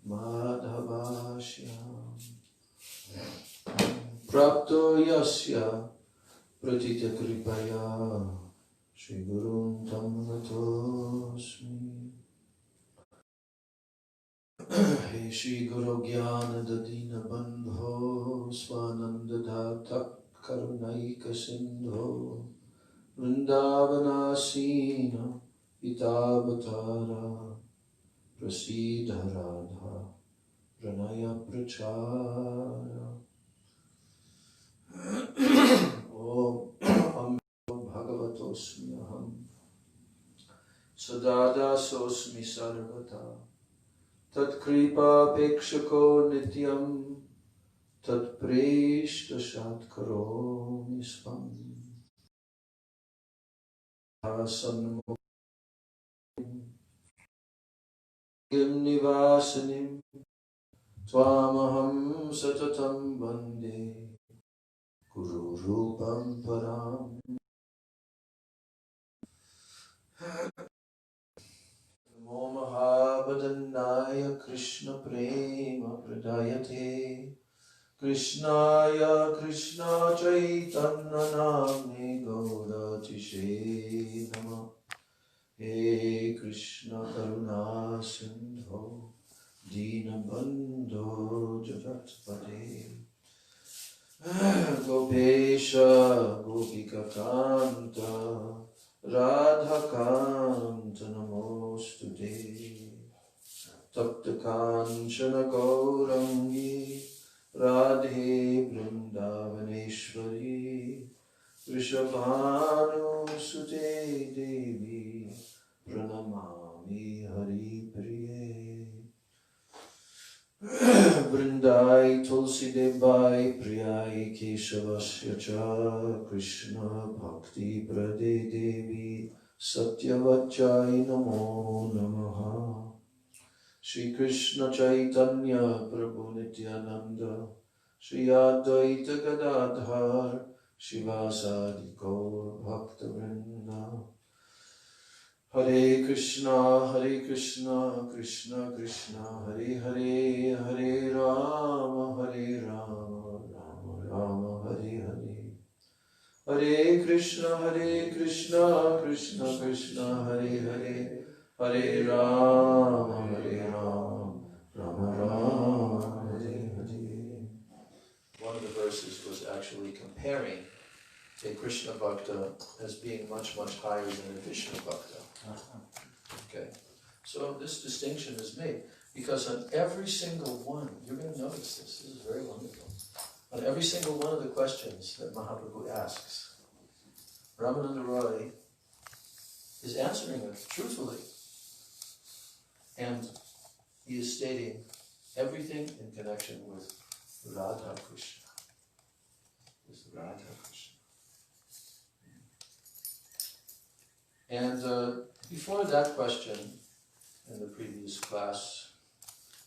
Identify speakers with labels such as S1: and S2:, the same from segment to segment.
S1: Madhavashyam Prapto Yasya Pratita Kripaya Shri Gurun Tam Gatosmi. He Shri Guru Gyana Dadina Bandho Swananda Dhata Karunaika Sindho Vrindavanasina Itavatara Prasidha Radha Pranaya Prachara Om Bhagavato Smyaham Sadada Sosmi Sarvata Tat Kripa Pekshako Nityam Tat Preshta Shatkaro Nisvam Asanmo Kim Nivasanim Twamaham Satatam Bande Guru Rupam Param Namo Mahabhadanaya Krishna Prema Pradayate Krishnaya Krishna Chaitanya Namne Gaudatishe Nama He Krishna Karuna Sindho Dinabandho Jagatpate Gopesha Gopika Kanta Radha Kanta Namostude Tapta Kanchana Gaurangi Radhe Vrindavaneshwari Vrishabhanu Sute Devi Pranamami Hari Priye Vrindai Tulsi Debai Priyai Keshavasya Cha Krishna Bhakti Prade Devi Satyavachai Namo Namaha Shri Krishna Chaitanya Prabhu Nityananda Shri Advaita Gadadhar Shivasadi Gaur Bhakta Vrinda Hare Krishna Krishna Krishna Hare Hare Hare Rama Rama Rama Hare Hare Hare Krishna Krishna Krishna Hare Hare Hare Rama Rama Rama Hare Hare. One of the verses was actually comparing a Krishna Bhakta as being much, much higher than a Vishnu Bhakta. Okay, so this distinction is made because on every single one, you're going to notice this is very wonderful. On every single one of the questions that Mahaprabhu asks, Ramananda Roy is answering it truthfully. And he is stating everything in connection with Radha Krishna. With Radha Krishna. And before that question, in the previous class,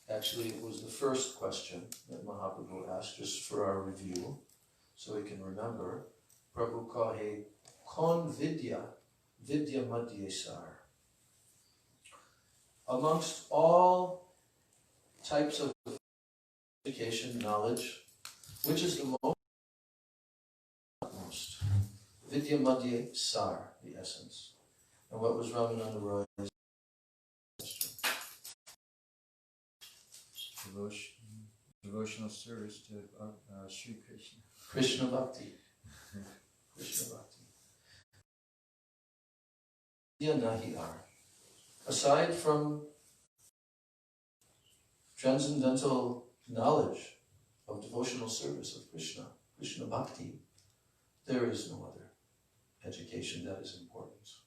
S1: actually it was the first question that Mahaprabhu asked, just for our review, so we can remember. Prabhu kahe kon vidya, vidya madhye sar. Amongst all types of education, knowledge, which is the most? Vidya madhye sar, the essence. And what was Ramananda Roy's question?
S2: Devotional service to Sri Krishna.
S1: Krishna Bhakti. Krishna Bhakti. Nahi are. Aside from transcendental knowledge of devotional service of Krishna, Krishna Bhakti, there is no other education that is important.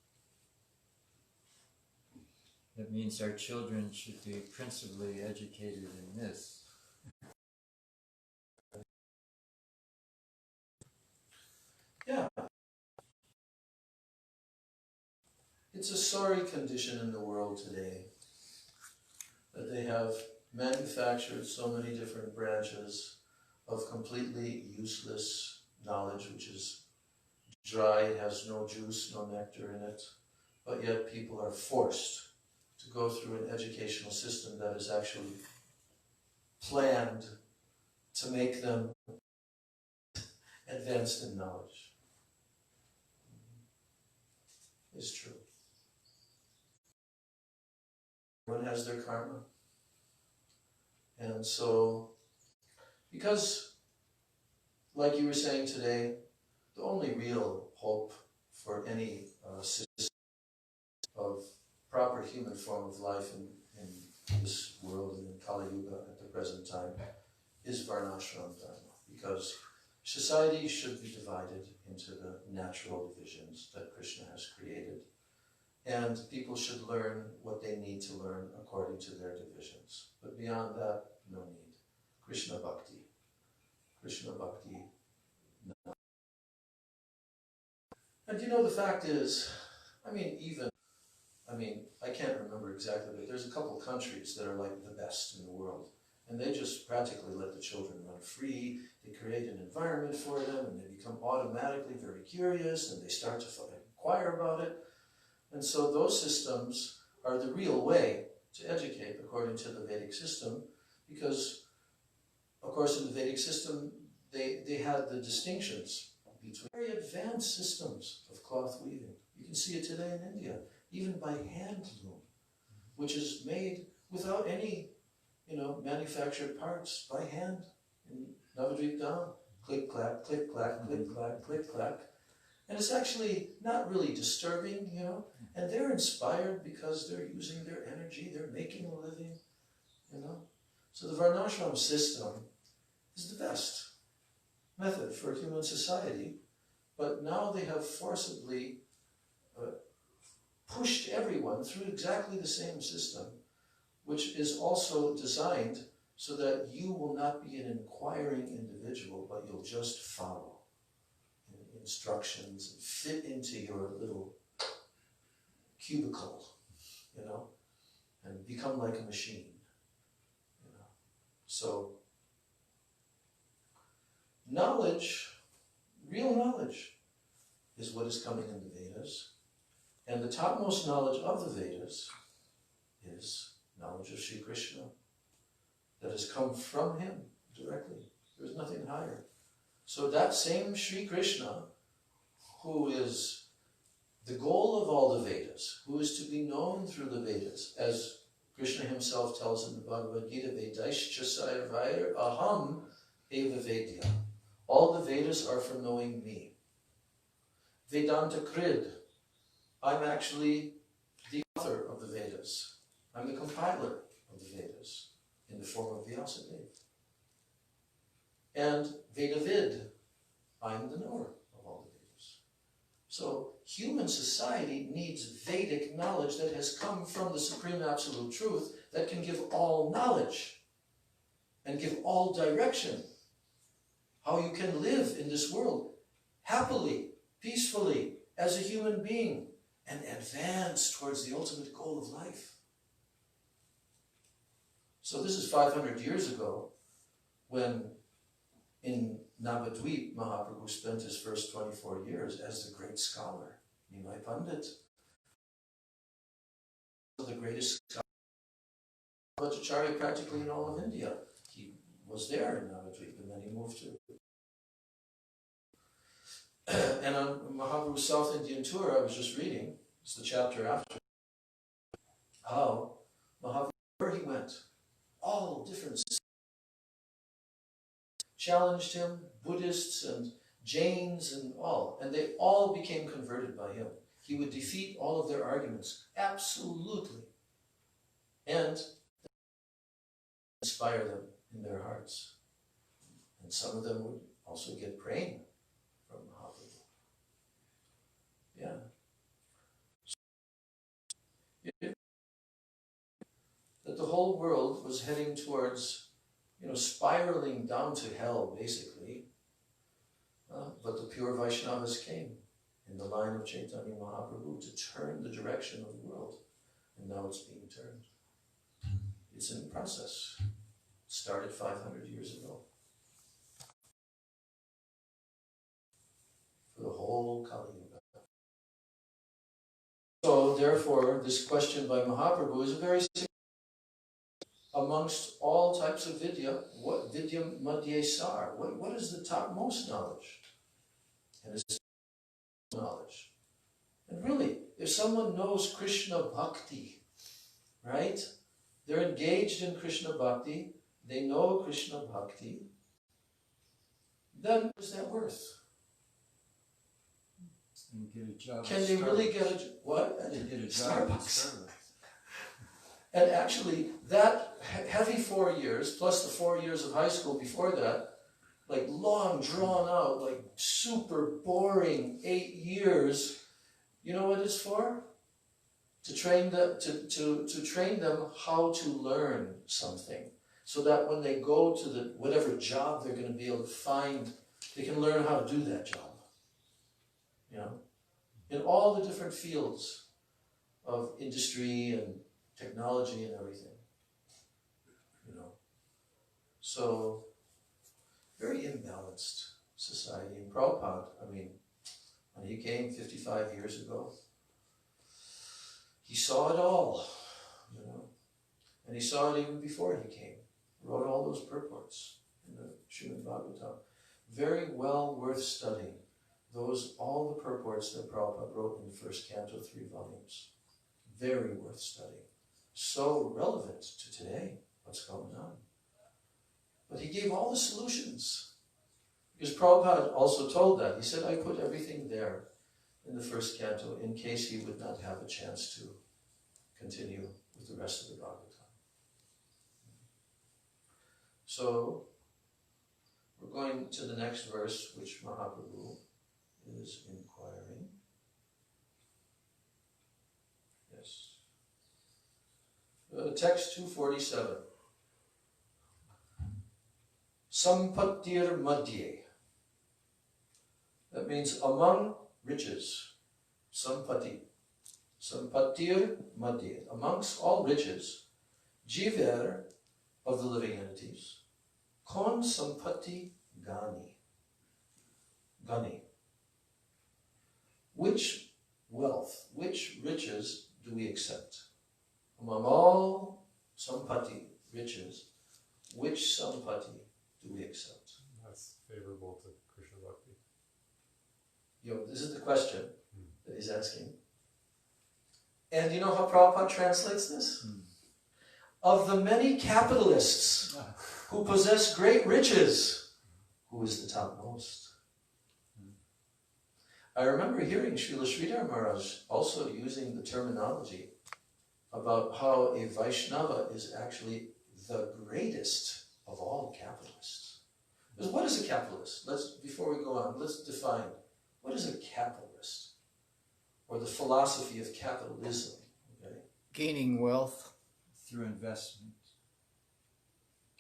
S2: That means our children should be principally educated in this.
S1: Yeah. It's a sorry condition in the world today that they have manufactured so many different branches of completely useless knowledge, which is dry, it has no juice, no nectar in it, but yet people are forced to go through an educational system that is actually planned to make them advanced in knowledge. It's true. Everyone has their karma. And so, because, like you were saying today, the only real hope for any system of proper human form of life in this world and in Kali Yuga at the present time is Varnashram Dharma, because society should be divided into the natural divisions that Krishna has created, and people should learn what they need to learn according to their divisions. But beyond that, no need. Krishna Bhakti. Krishna Bhakti. No. And you know, the fact is, I can't remember exactly, but there's a couple of countries that are like the best in the world. And they just practically let the children run free. They create an environment for them, and they become automatically very curious, and they start to inquire about it. And so those systems are the real way to educate according to the Vedic system, because, of course, in the Vedic system, they had the distinctions between very advanced systems of cloth weaving. You can see it today in India, even by hand loom, which is made without any, manufactured parts, by hand, in Navadvip Dham. Click, clack, click, clack, click, clack, click, clack. And it's actually not really disturbing, and they're inspired because they're using their energy, they're making a living, So the Varnashram system is the best method for human society, but now they have forcibly pushed everyone through exactly the same system, which is also designed so that you will not be an inquiring individual, but you'll just follow instructions and fit into your little cubicle, and become like a machine, So, knowledge, real knowledge, is what is coming in the Vedas. And the topmost knowledge of the Vedas is knowledge of Sri Krishna that has come from him directly. There's nothing higher. So that same Sri Krishna, who is the goal of all the Vedas, who is to be known through the Vedas, as Krishna himself tells in the Bhagavad Gita, Vedaischa Sarvair Aham Eva Vedya. All the Vedas are for knowing me. Vedanta Krid. I'm actually the author of the Vedas. I'm the compiler of the Vedas in the form of Vyasadeva. And Vedavid, I'm the knower of all the Vedas. So human society needs Vedic knowledge that has come from the Supreme Absolute Truth that can give all knowledge and give all direction. How you can live in this world happily, peacefully, as a human being, and advance towards the ultimate goal of life. So this is 500 years ago, when in Navadvip, Mahaprabhu spent his first 24 years as the great scholar, Nimai Pandit, the greatest scholar, Bhattacharya practically in all of India. He was there in Navadvip, and then he moved to. And on Mahaprabhu's South Indian tour, I was just reading, it's the chapter after, how Mahaprabhu, where he went, all different challenged him, Buddhists and Jains and all, and they all became converted by him. He would defeat all of their arguments, absolutely, and inspire them in their hearts. And some of them would also get praying from Mahaprabhu. Yeah. That the whole world was heading towards, spiraling down to hell, basically. But the pure Vaishnavas came in the line of Chaitanya Mahaprabhu to turn the direction of the world. And now it's being turned. It's in process. It started 500 years ago. For the whole Kali Yuga. So, therefore, this question by Mahaprabhu is a very serious. amongst all types of vidya, what vidya madhye sar? What is the topmost knowledge? And it's knowledge. And really, if someone knows Krishna bhakti, right? They're engaged in Krishna bhakti, they know Krishna bhakti, then what is that worth?
S2: And get a job.
S1: Can they really get a what?
S2: They get a job.
S1: Starbucks. And actually, that heavy 4 years, plus the 4 years of high school before that, like long, drawn out, like super boring 8 years, you know what it's for? To train them, to train them how to learn something, so that when they go to the whatever job they're going to be able to find, they can learn how to do that job. You know, in all the different fields of industry and technology and everything. You know, so very imbalanced society. And Prabhupada, I mean, when he came 55 years ago, he saw it all, you know, and he saw it even before he came. He wrote all those purports in the Srimad Bhagavatam. Very well worth studying. All the purports that Prabhupada wrote in the first canto, 3 volumes. Very worth studying. So relevant to today, what's going on. But he gave all the solutions. Because Prabhupada also told that. He said, I put everything there in the first canto in case he would not have a chance to continue with the rest of the Bhagavatam. So, we're going to the next verse, which Mahaprabhu is inquiring. Yes. Text 247. Sampattir madhye. That means among riches. Sampati. Sampattir madhye. Amongst all riches. Jiver, of the living entities. Kon sampati gani. Gani. Which wealth, which riches do we accept? Among all sampati, riches, which sampati do we accept?
S3: That's favorable to Krishna Bhakti.
S1: This is the question that he's asking. And you know how Prabhupada translates this? Of the many capitalists who possess great riches, who is the topmost? I remember hearing Srila Sridhar Maharaj also using the terminology about how a Vaishnava is actually the greatest of all capitalists. Because what is a capitalist? Before we go on, let's define, what is a capitalist? Or the philosophy of capitalism, okay?
S4: Gaining wealth
S2: through investment.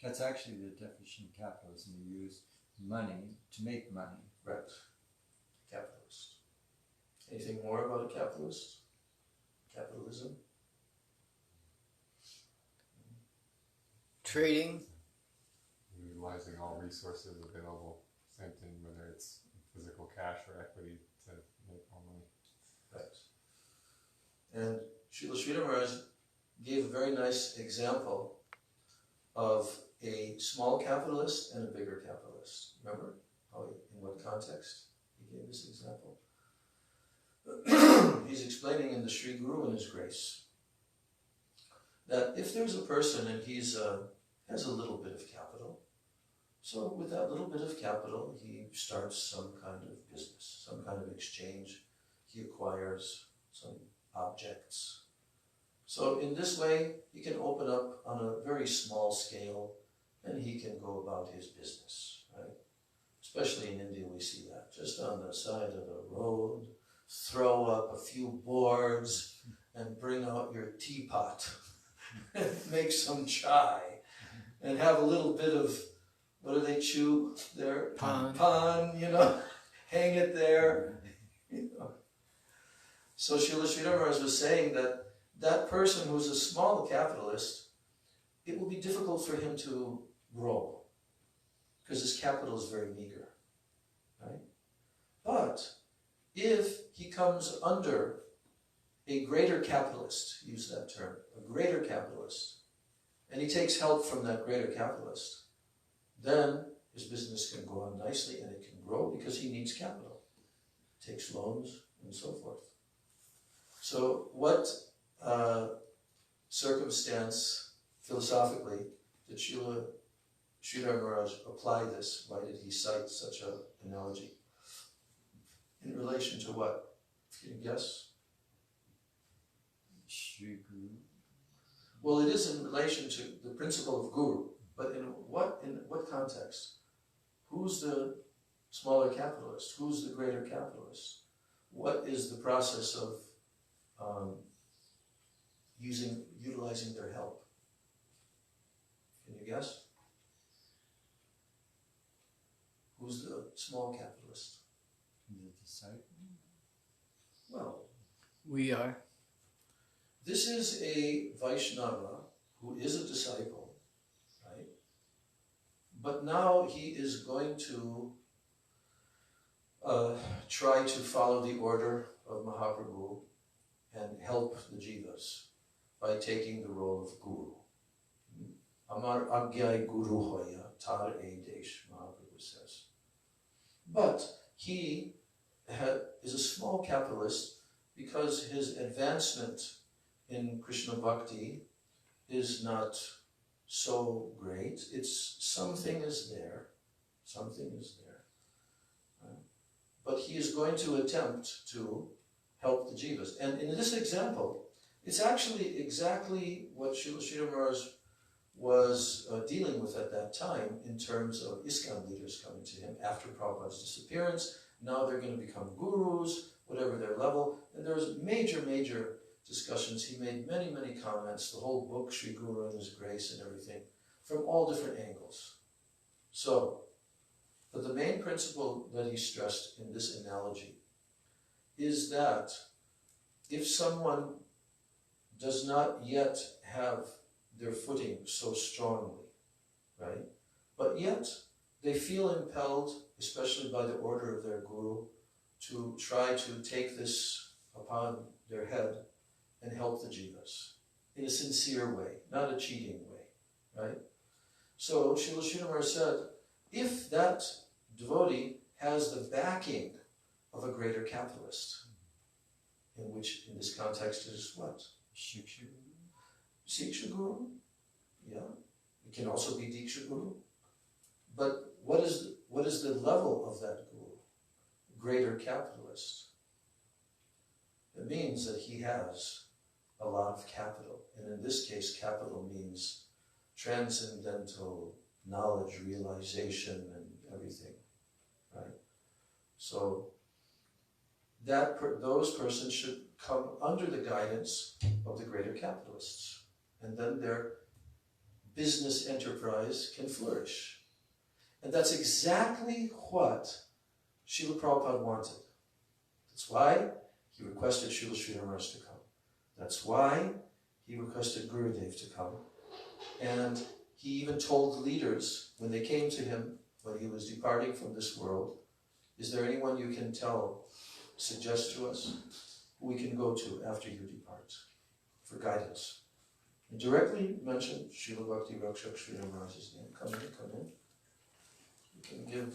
S2: That's actually the definition of capitalism. You use money to make money.
S1: Right. Capitalist. Anything more about a capitalist? Capitalism?
S4: trading.
S3: Utilizing all resources available. Same thing whether it's physical cash or equity to make more money.
S1: Right. And Srila Sridhar Maharaj gave a very nice example of a small capitalist and a bigger capitalist. Remember how in what context he gave this example? He's explaining in the Sri Guru and His Grace that if there's a person and he's has a little bit of capital, so with that little bit of capital he starts some kind of business, some kind of exchange. He acquires some objects. So in this way he can open up on a very small scale and he can go about his business, right? Especially in India we see that, just on the side of the road, throw up a few boards and bring out your teapot and make some chai and have a little bit of, what do they chew there? Pan, you know, hang it there. You know. So Srila Sridhar Maharaj was saying that that person who's a small capitalist, it will be difficult for him to grow because his capital is very meager, right? But if he comes under a greater capitalist, use that term, a greater capitalist, and he takes help from that greater capitalist, then his business can go on nicely and it can grow because he needs capital. Takes loans and so forth. So what circumstance, philosophically, did Srila Maharaj apply this? Why did he cite such an analogy? In relation to what? Can you guess?
S2: Shri Guru.
S1: Well, it is in relation to the principle of Guru, but in what context? Who's the smaller capitalist? Who's the greater capitalist? What is the process of utilizing their help? Can you guess? Who's the small capitalist?
S2: The disciple.
S1: Well,
S4: We are.
S1: this is a Vaishnava who is a disciple, right? But now he is going to try to follow the order of Mahaprabhu and help the jivas by taking the role of guru. Amar Agyai Guru Hoya Tar E Desh, Mahaprabhu says. But he is a small capitalist because his advancement in Krishna Bhakti is not so great. It's something is there. Right? But he is going to attempt to help the jivas. And in this example, it's actually exactly what Srila Maharaj was dealing with at that time in terms of ISKCON leaders coming to him after Prabhupada's disappearance. Now they're going to become gurus, whatever their level. And there was major discussions. He made many comments, the whole book, Sri Guru and His Grace and everything, from all different angles. So, but the main principle that he stressed in this analogy is that if someone does not yet have their footing so strongly, right, but yet they feel impelled, especially by the order of their guru, to try to take this upon their head and help the jivas in a sincere way, not a cheating way, right? So Srila Maharaj said, if that devotee has the backing of a greater capitalist, in which in this context is what?
S2: Shiksha Guru.
S1: Siksha Guru, yeah. It can also be Diksha Guru. But what is the level of that guru? Greater capitalist. It means that he has a lot of capital. And in this case, capital means transcendental knowledge, realization, and everything, right? So those persons should come under the guidance of the greater capitalists. And then their business enterprise can flourish. And that's exactly what Srila Prabhupada wanted. That's why he requested Srila Sridhar Maharaj to come. That's why he requested Gurudev to come. And he even told the leaders, when they came to him, when he was departing from this world, is there anyone you can suggest to us, who we can go to after you depart for guidance? And directly mention Srila Bhakti Rakshak Sridhar Maharaj's name. Come in. You can give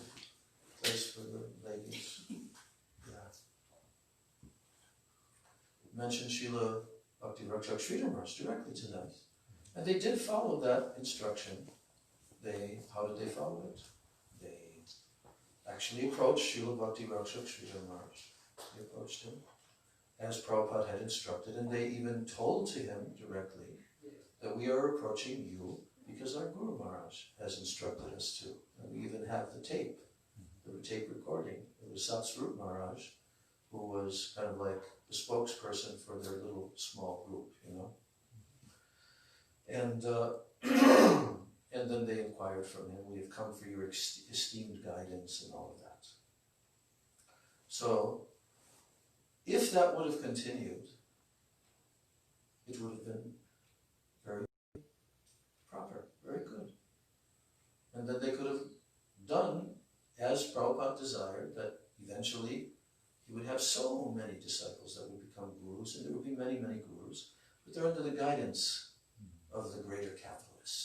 S1: place for the ladies. Yeah. Mention Srila Bhakti Rakshak Sridhar Maharaj directly to them. And they did follow that instruction. How did they follow it? They actually approached Srila Bhakti Rakshak Sridhar Maharaj. They approached him as Prabhupada had instructed, and they even told to him directly that we are approaching you because our Guru Maharaj has instructed us to. And we even have the tape recording. It was Satsvarup Maharaj, who was kind of like the spokesperson for their little small group, you know. And and then they inquired from him, we have come for your esteemed guidance and all of that. So, if that would have continued, it would have been very proper, very good. And then they could have done as Prabhupada desired, that eventually he would have so many disciples that would become gurus, and there would be many gurus, but they're under the guidance of the greater capitalist.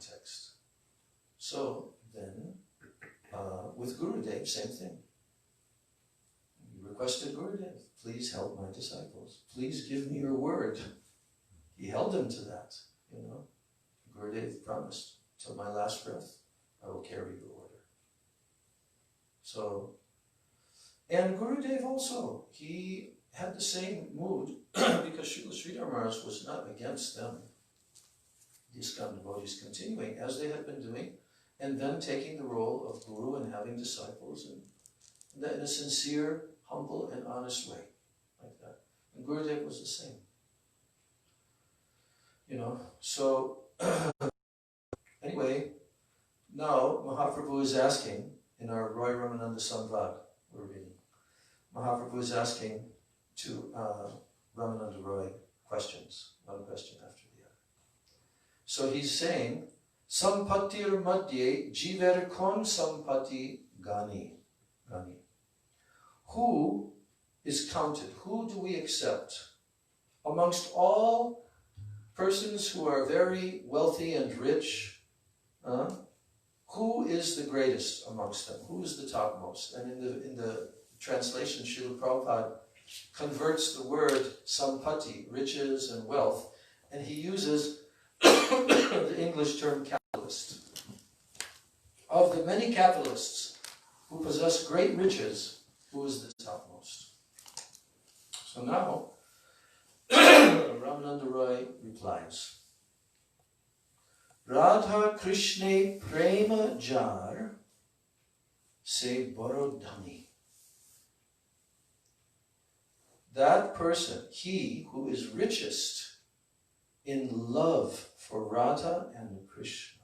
S1: context. So then, with Gurudev, same thing. He requested Gurudev, please help my disciples. Please give me your word. He held him to that, you know. Gurudev promised, till my last breath, I will carry your order. So, and Gurudev also, he had the same mood because Srila Maharaj was not against them. The ISKCON devotees continuing as they had been doing, and then taking the role of guru and having disciples in a sincere, humble, and honest way, like that. And Gurudev was the same. You know, so anyway, now Mahaprabhu is asking, in our Roy Ramananda Samvad we're reading, Mahaprabhu is asking to Ramananda Roy questions, one question after the other. So he's saying, Sampatir madhye jiver kon sampati gani. Who is counted? Who do we accept amongst all persons who are very wealthy and rich? Who is the greatest amongst them? Who is the topmost? And in the translation, Srila Prabhupada converts the word sampati, riches and wealth, and he uses the English term capitalist. Of the many capitalists who possess great riches, who is the topmost? So now, Ramananda Roy replies, Radha Krishna Prema Jar Se Borodhani. That person, he who is richest in love for Radha and Krishna,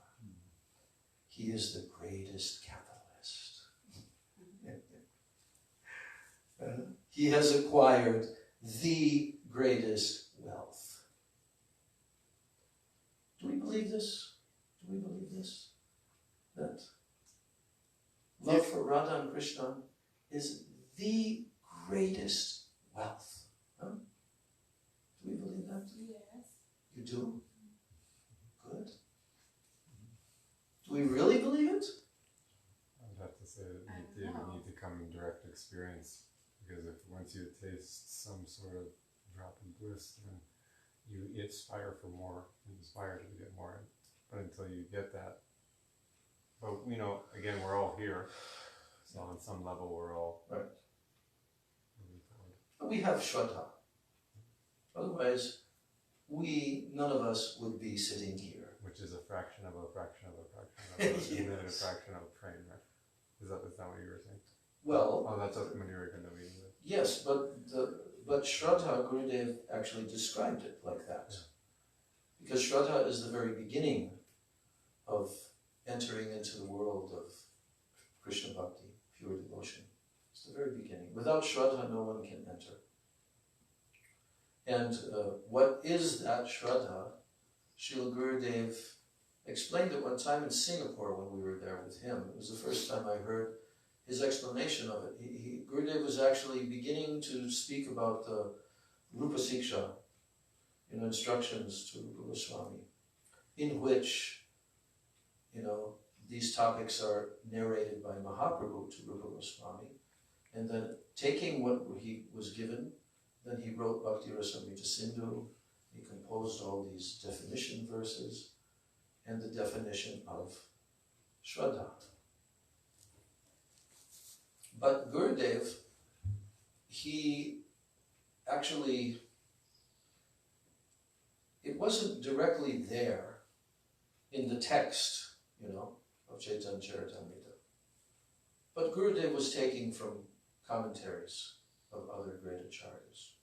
S1: he is the greatest capitalist. He has acquired the greatest wealth. Do we believe this? Do we believe this? That love for Radha and Krishna is the greatest wealth. Huh? Do we believe that?
S4: Yes.
S1: You do? Good. Do we really believe it?
S3: I would have to say that you need to come in direct experience, because if once you taste some sort of drop in bliss, then you aspire for more, you aspire to get more. But until you get that, but you know, again, we're all here, so on some level we're all
S1: right. We have Shraddha. Otherwise, none of us would be sitting here.
S3: Which is a fraction of a fraction of a fraction of a,
S1: Yes.
S3: and then a fraction of a train, right? Is that what you were saying?
S1: Well,
S3: Oh, that's what when you were going to mean.
S1: yes, but Shraddha, Gurudev actually described it like that. Yeah. Because Shraddha is the very beginning of entering into the world of Krishna Bhakti, pure devotion. It's the very beginning. Without Shraddha, no one can enter. And what is that Shraddha? Srila Gurudev explained it one time in Singapore when we were there with him. It was the first time I heard his explanation of it. Gurudev was actually beginning to speak about the Rupa Siksha, instructions to Rupa Goswami, in which, these topics are narrated by Mahaprabhu to Rupa Goswami, and then taking what he was given, then he wrote Bhakti Rasamrita Sindhu. He composed all these definition verses and the definition of Shraddha. But Gurudev, he actually, it wasn't directly there in the text, of Chaitanya Charitamrita. But Gurudev was taking from commentaries of other great acharyas.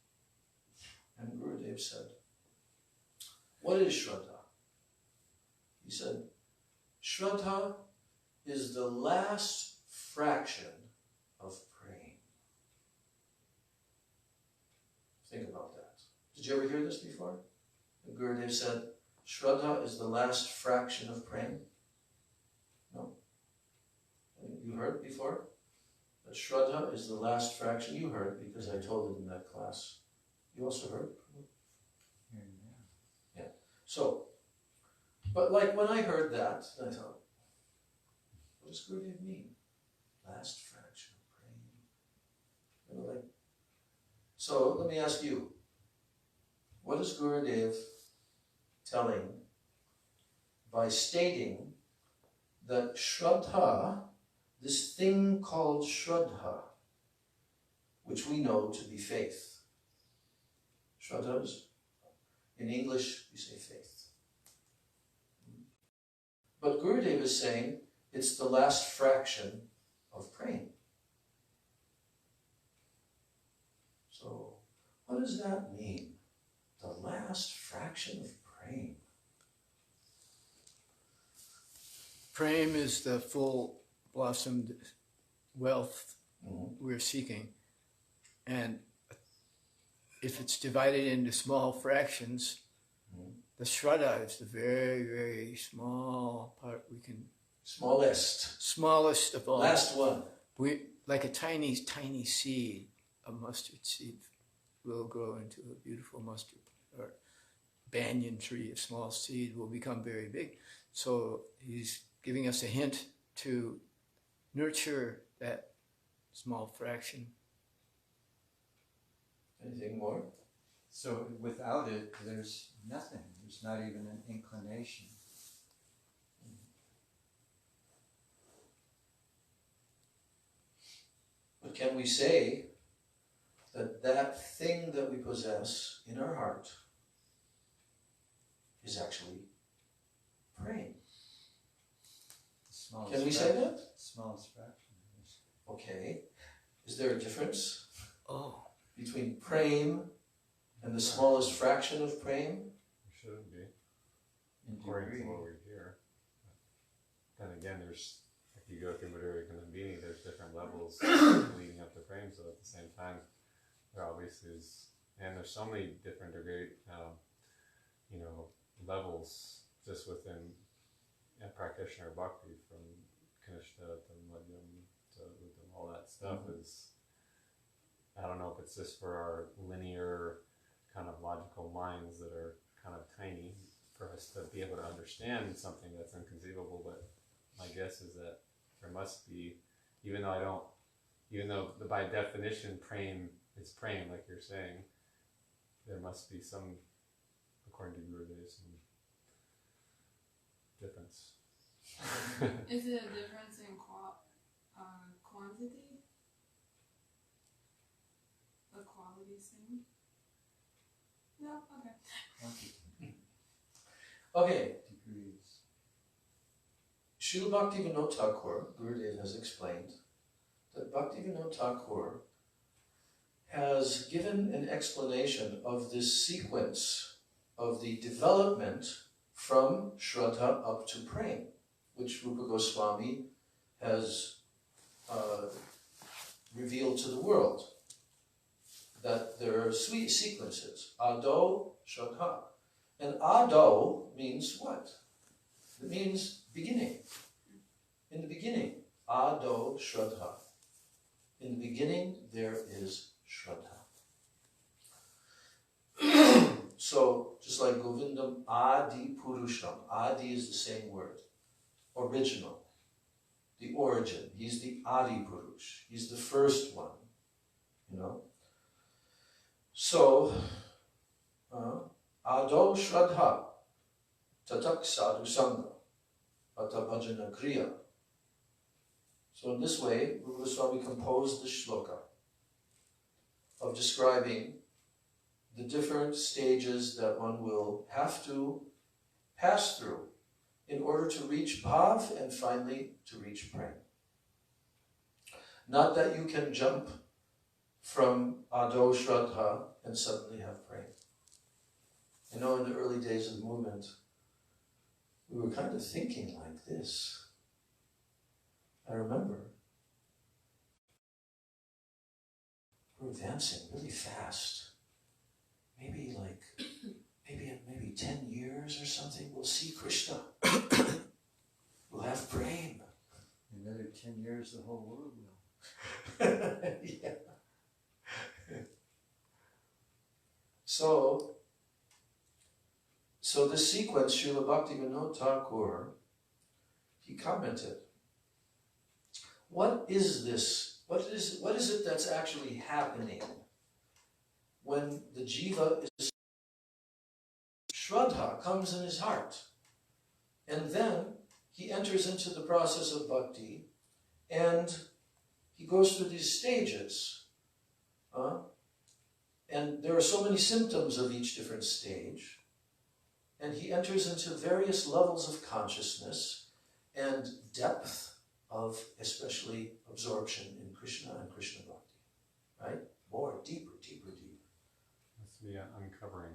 S1: And Gurudev said, what is Shraddha? He said, Shraddha is the last fraction of praying. Think about that. Did you ever hear this before? The Gurudev said, Shraddha is the last fraction of praying? No? You heard it before? That Shraddha is the last fraction. You heard it because I told it in that class. You also heard it? Yeah. So, But like when I heard that, I thought, what does Gurudev mean? Last fraction of praying. You know, like, so let me ask you, what is Gurudev telling by stating that Shraddha, this thing called Shraddha, which we know to be faith. Shraddha is, in English, we say faith. But Gurudev is saying it's the last fraction of praying. So, what does that mean? The last fraction of praying.
S4: Prem is the full blossomed wealth we're seeking. And if it's divided into small fractions, the Shraddha is the very, very small part we can... Smallest of all.
S1: Last one.
S4: We, like a tiny, tiny seed, a mustard seed will grow into a beautiful mustard, or banyan tree, a small seed will become very big. So he's giving us a hint to nurture that small fraction.
S1: Anything more?
S2: So without it, there's nothing. There's not even an inclination.
S1: But can we say that that thing that we possess in our heart is actually praying? Can we say that?
S2: Smallest fraction. Yes.
S1: Okay. Is there a difference between praying and the smallest fraction of praying?
S3: There shouldn't be, according to what we hear. Then again, there's, if you go through Madhurya Kanambini, there's different levels leading up to praying. So at the same time, there obviously is, and there's so many different degree, levels just within a practitioner bhakti, from Kanishta to Madhyam to Uttam, all that stuff is, I don't know if it's just for our linear kind of logical minds that are kind of tiny for us to be able to understand something that's inconceivable, but my guess is that there must be, even though by definition praying is praying, like you're saying, there must be some, according to Gurudev, some difference.
S5: Is it a difference in quantity? The quality thing? No? Okay.
S1: Okay.
S2: Degrees.
S1: Srila Bhaktivinoda Thakur, Gurudev has explained that Bhaktivinoda Thakur has given an explanation of this sequence of the development from Shraddha up to praying, which Rupa Goswami has revealed to the world, that there are sequences, Ado, Shraddha. And Ado means what? It means beginning. In the beginning, Ado Shraddha. In the beginning, there is Shraddha. So, just like Govindam, Adi Purusham. Adi is the same word. Original. The origin. He's the Adi Purush. He's the first one. You know? So, Ado Shraddha, Tatak Sadhu Sangha, Ata Bhajana Kriya. So in this way, Rupa Goswami composed the shloka of describing the different stages that one will have to pass through in order to reach bhav and finally to reach prem. Not that you can jump from Ado Shraddha and suddenly have prem. I know in the early days of the movement, we were kind of thinking like this. I remember we're advancing really fast. Maybe in 10 years or something, we'll see Krishna. We'll have prem.
S2: Another 10 years, the whole world will.
S1: Yeah. So this sequence, Srila Bhaktivinoda Thakur, he commented, what is this? What is it that's actually happening when the jiva is Shraddha comes in his heart, and then he enters into the process of bhakti, and he goes through these stages. And there are so many symptoms of each different stage, and he enters into various levels of consciousness and depth of especially absorption in Krishna and Krishna bhakti, right? More, deeper, deeper, deeper.
S3: Must be an uncovering.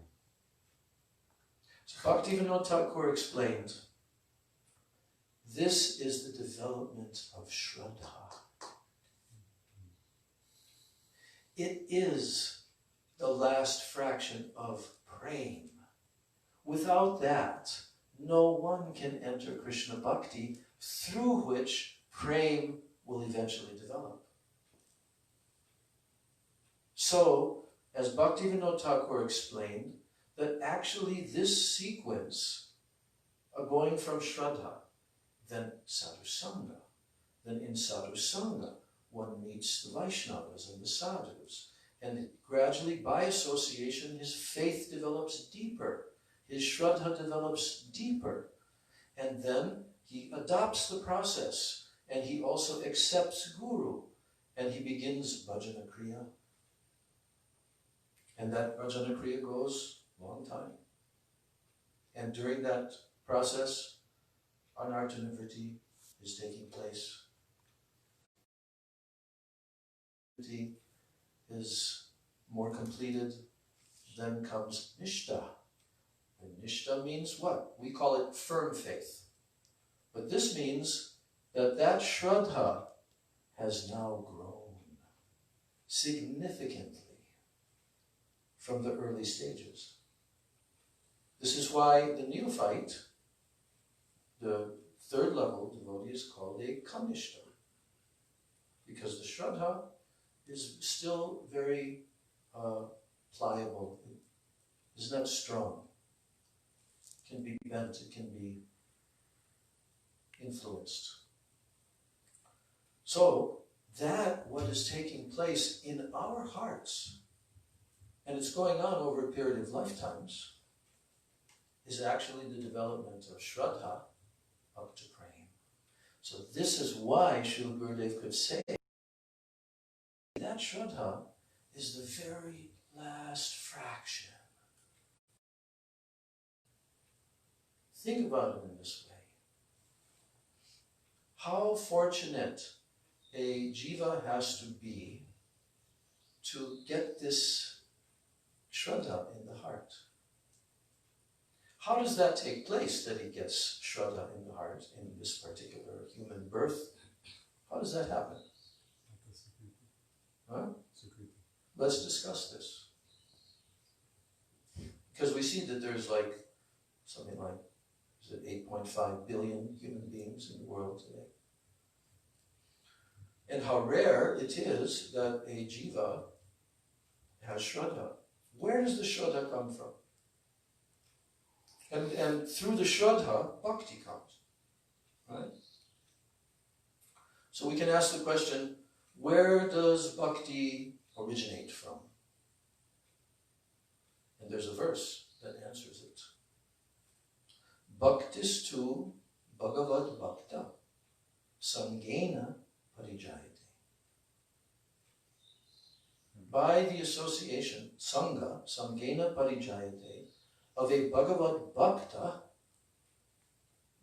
S1: So Bhaktivinoda Thakur explained, this is the development of Shraddha. It is the last fraction of prema. Without that, no one can enter Krishna bhakti, through which prema will eventually develop. So, as Bhaktivinoda Thakur explained, that actually this sequence of going from Shraddha, then Sadhu Sangha, then in Sadhu Sangha, one meets the Vaishnavas and the Sadhus, and gradually, by association, his faith develops deeper, his Shraddha develops deeper, and then he adopts the process, and he also accepts Guru, and he begins Bhajana Kriya. And that Bhajana Kriya goes a long time. And during that process, Anartha-nivritti is taking place. Is more completed, then comes Nishta. And Nishta means what? We call it firm faith. But this means that that Shraddha has now grown significantly from the early stages. This is why the neophyte, the third level devotee, is called a Kanishta, because the Shraddha is still very pliable. It is not strong. It can be bent, it can be influenced. So, that what is taking place in our hearts, and it's going on over a period of lifetimes, is actually the development of Shraddha up to prema. So this is why Srila Gurudev could say that Shraddha is the very last fraction. Think about it in this way. How fortunate a jiva has to be to get this Shraddha in the heart. How does that take place, that he gets Shraddha in the heart in this particular human birth? How does that happen? Huh? Let's discuss this. Because we see that there's like, something like, is it 8.5 billion human beings in the world today? And how rare it is that a jiva has Shraddha. Where does the Shraddha come from? And through the Shraddha, Bhakti comes. Right? So we can ask the question, where does Bhakti originate from? And there's a verse that answers it. Bhaktistu Bhagavad Bhakta Sangena Parijayate. By the association, Sangha, Sangena Parijayate, of a Bhagavad Bhakta,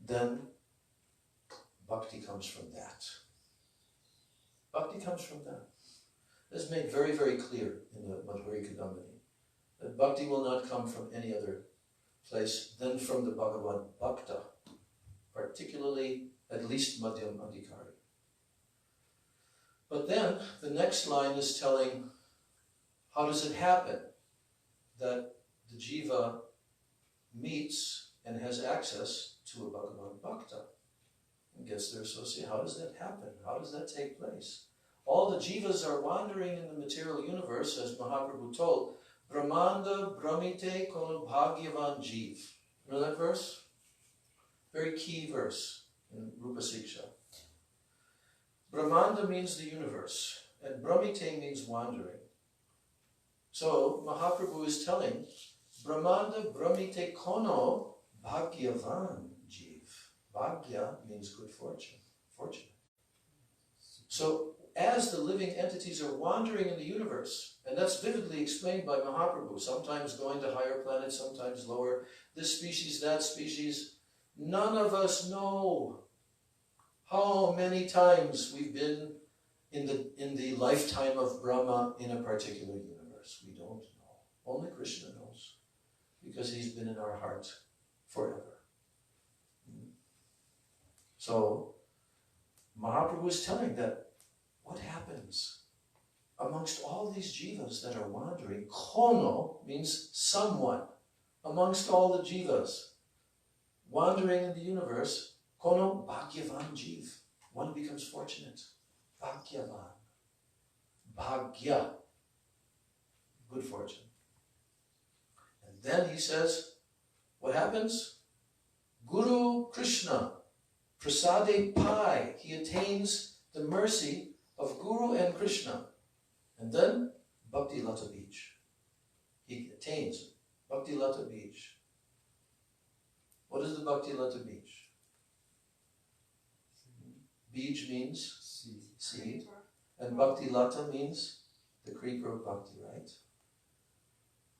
S1: then Bhakti comes from that. Bhakti comes from that. This is made very, very clear in the Madhuri Kadambini, that Bhakti will not come from any other place than from the Bhagavad Bhakta, particularly at least Madhyam Adhikari. But then the next line is telling, how does it happen that the jiva meets and has access to a Bhagavad Bhakta and gets their association? How does that happen? How does that take place? All the jivas are wandering in the material universe, as Mahaprabhu told, Brahmanda Brahmite Kono Bhagyavan Jiv. You know that verse? Very key verse in Rupa Siksha. Brahmanda means the universe, and Brahmite means wandering. So Mahaprabhu is telling, Brahmanda Brahmite kono bhagyavan jiv. Bhagya means good fortune, fortune. So as the living entities are wandering in the universe, and that's vividly explained by Mahaprabhu, sometimes going to higher planets, sometimes lower, this species, that species, none of us know how many times we've been in the lifetime of Brahma in a particular universe. We don't know. Only Krishna knows, because he's been in our heart forever. So Mahaprabhu is telling that what happens amongst all these jivas that are wandering, kono means someone, amongst all the jivas wandering in the universe, kono bhagyavan jiv, one becomes fortunate. Bhagyavan. Bhagya. Good fortune. And then he says, what happens? Guru Krishna, prasade pai, he attains the mercy of Guru and Krishna. And then Bhakti Lata Beach. He attains Bhakti Lata Beach. What is the Bhakti Lata Beach? Beach means seed. And Bhakti Lata means the creeper of Bhakti, right?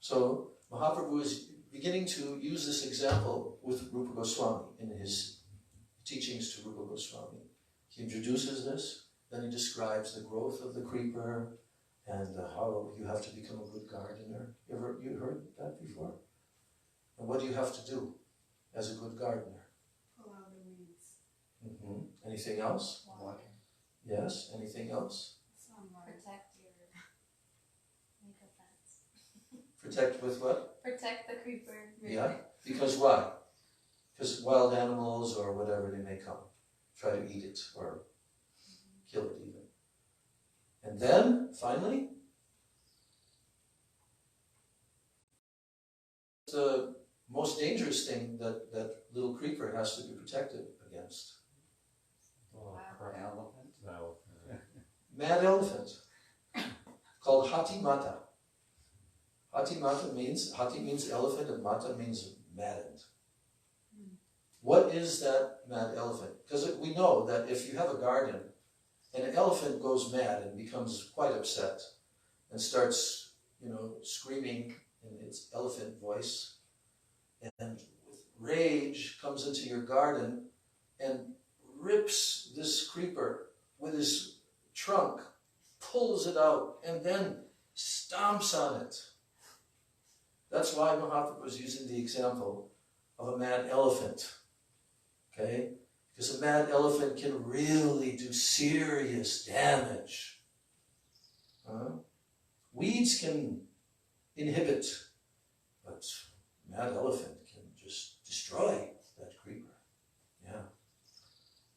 S1: So Mahaprabhu is beginning to use this example with Rupa Goswami in his teachings to Rupa Goswami. He introduces this, then he describes the growth of the creeper and how you have to become a good gardener. You heard that before? And what do you have to do as a good gardener?
S5: Pull out the weeds.
S1: Anything else?
S5: Water.
S1: Yes, anything else?
S5: Sunlight.
S6: Protect your... make a fence.
S1: Protect with what?
S6: Protect the creeper.
S1: Yeah, because why? Because wild animals or whatever they may come, try to eat it or kill it even. And then, finally, the most dangerous thing that little creeper has to be protected against.
S3: Elephant.
S1: Mad elephant, called Hati Mata. Hati means elephant and Mata means maddened. What is that mad elephant? Because we know that if you have a garden, and an elephant goes mad and becomes quite upset and starts, screaming in its elephant voice, and with rage comes into your garden and rips this creeper with his trunk, pulls it out, and then stomps on it. That's why Mahaprabhu is using the example of a mad elephant. Okay? Because a mad elephant can really do serious damage. Weeds can inhibit, but mad elephant can just destroy that creeper. Yeah.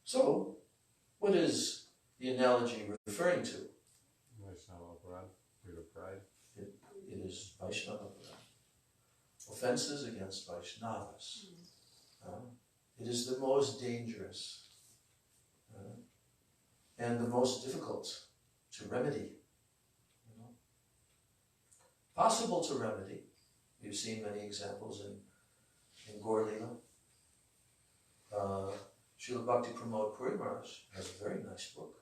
S1: So, what is the analogy referring to?
S3: Vaishnava Pride, Buddha pride.
S1: It is Vaishnava Pride. Offenses against Vaishnavas. It is the most dangerous and the most difficult to remedy. Possible to remedy. We've seen many examples in Gaur Leela. Srila Bhakti Pramod Puri Maharaj has a very nice book.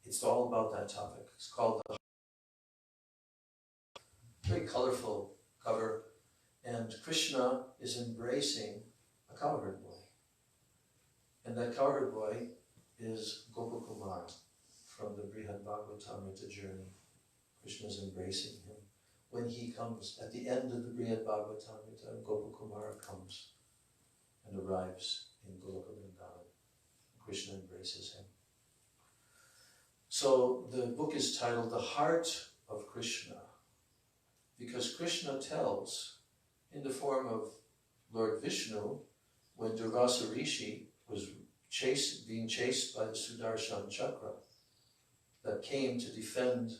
S1: It's all about that topic. It's called the very colorful cover. And Krishna is embracing a cowherd boy. And that cowherd boy is Gopakumar from the Brihad Bhagavatamrita journey. Krishna is embracing him. When he comes, at the end of the Brihad Bhagavatamrita, Gopakumar comes and arrives in Goloka Vrindavan. Krishna embraces him. So the book is titled The Heart of Krishna, because Krishna tells in the form of Lord Vishnu, when Durvasa Rishi was being chased by the Sudarshan Chakra that came to defend,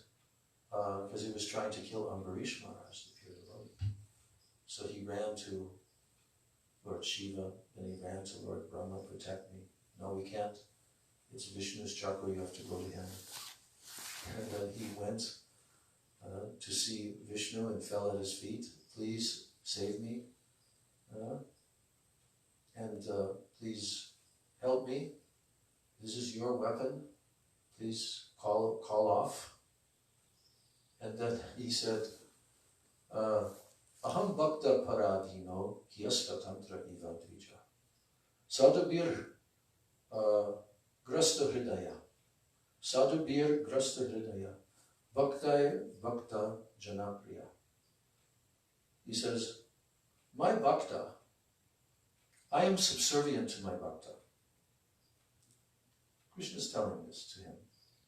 S1: because he was trying to kill Ambarish Maharaj, the pure devotee. So he ran to Lord Shiva, and he ran to Lord Brahma, protect me. No, we can't. It's Vishnu's chakra, you have to go to him. And then he went to see Vishnu and fell at his feet. Please save me. And please help me. This is your weapon. Please call off. And then he said, Aham bhakta paradhino hyastatantra iva dvija. Sadhubir grasta hridaya. Sadhubir grasta hridaya. Bhaktai bhakta janapriya. He says, my bhakta, I am subservient to my bhakta. Krishna is telling this to him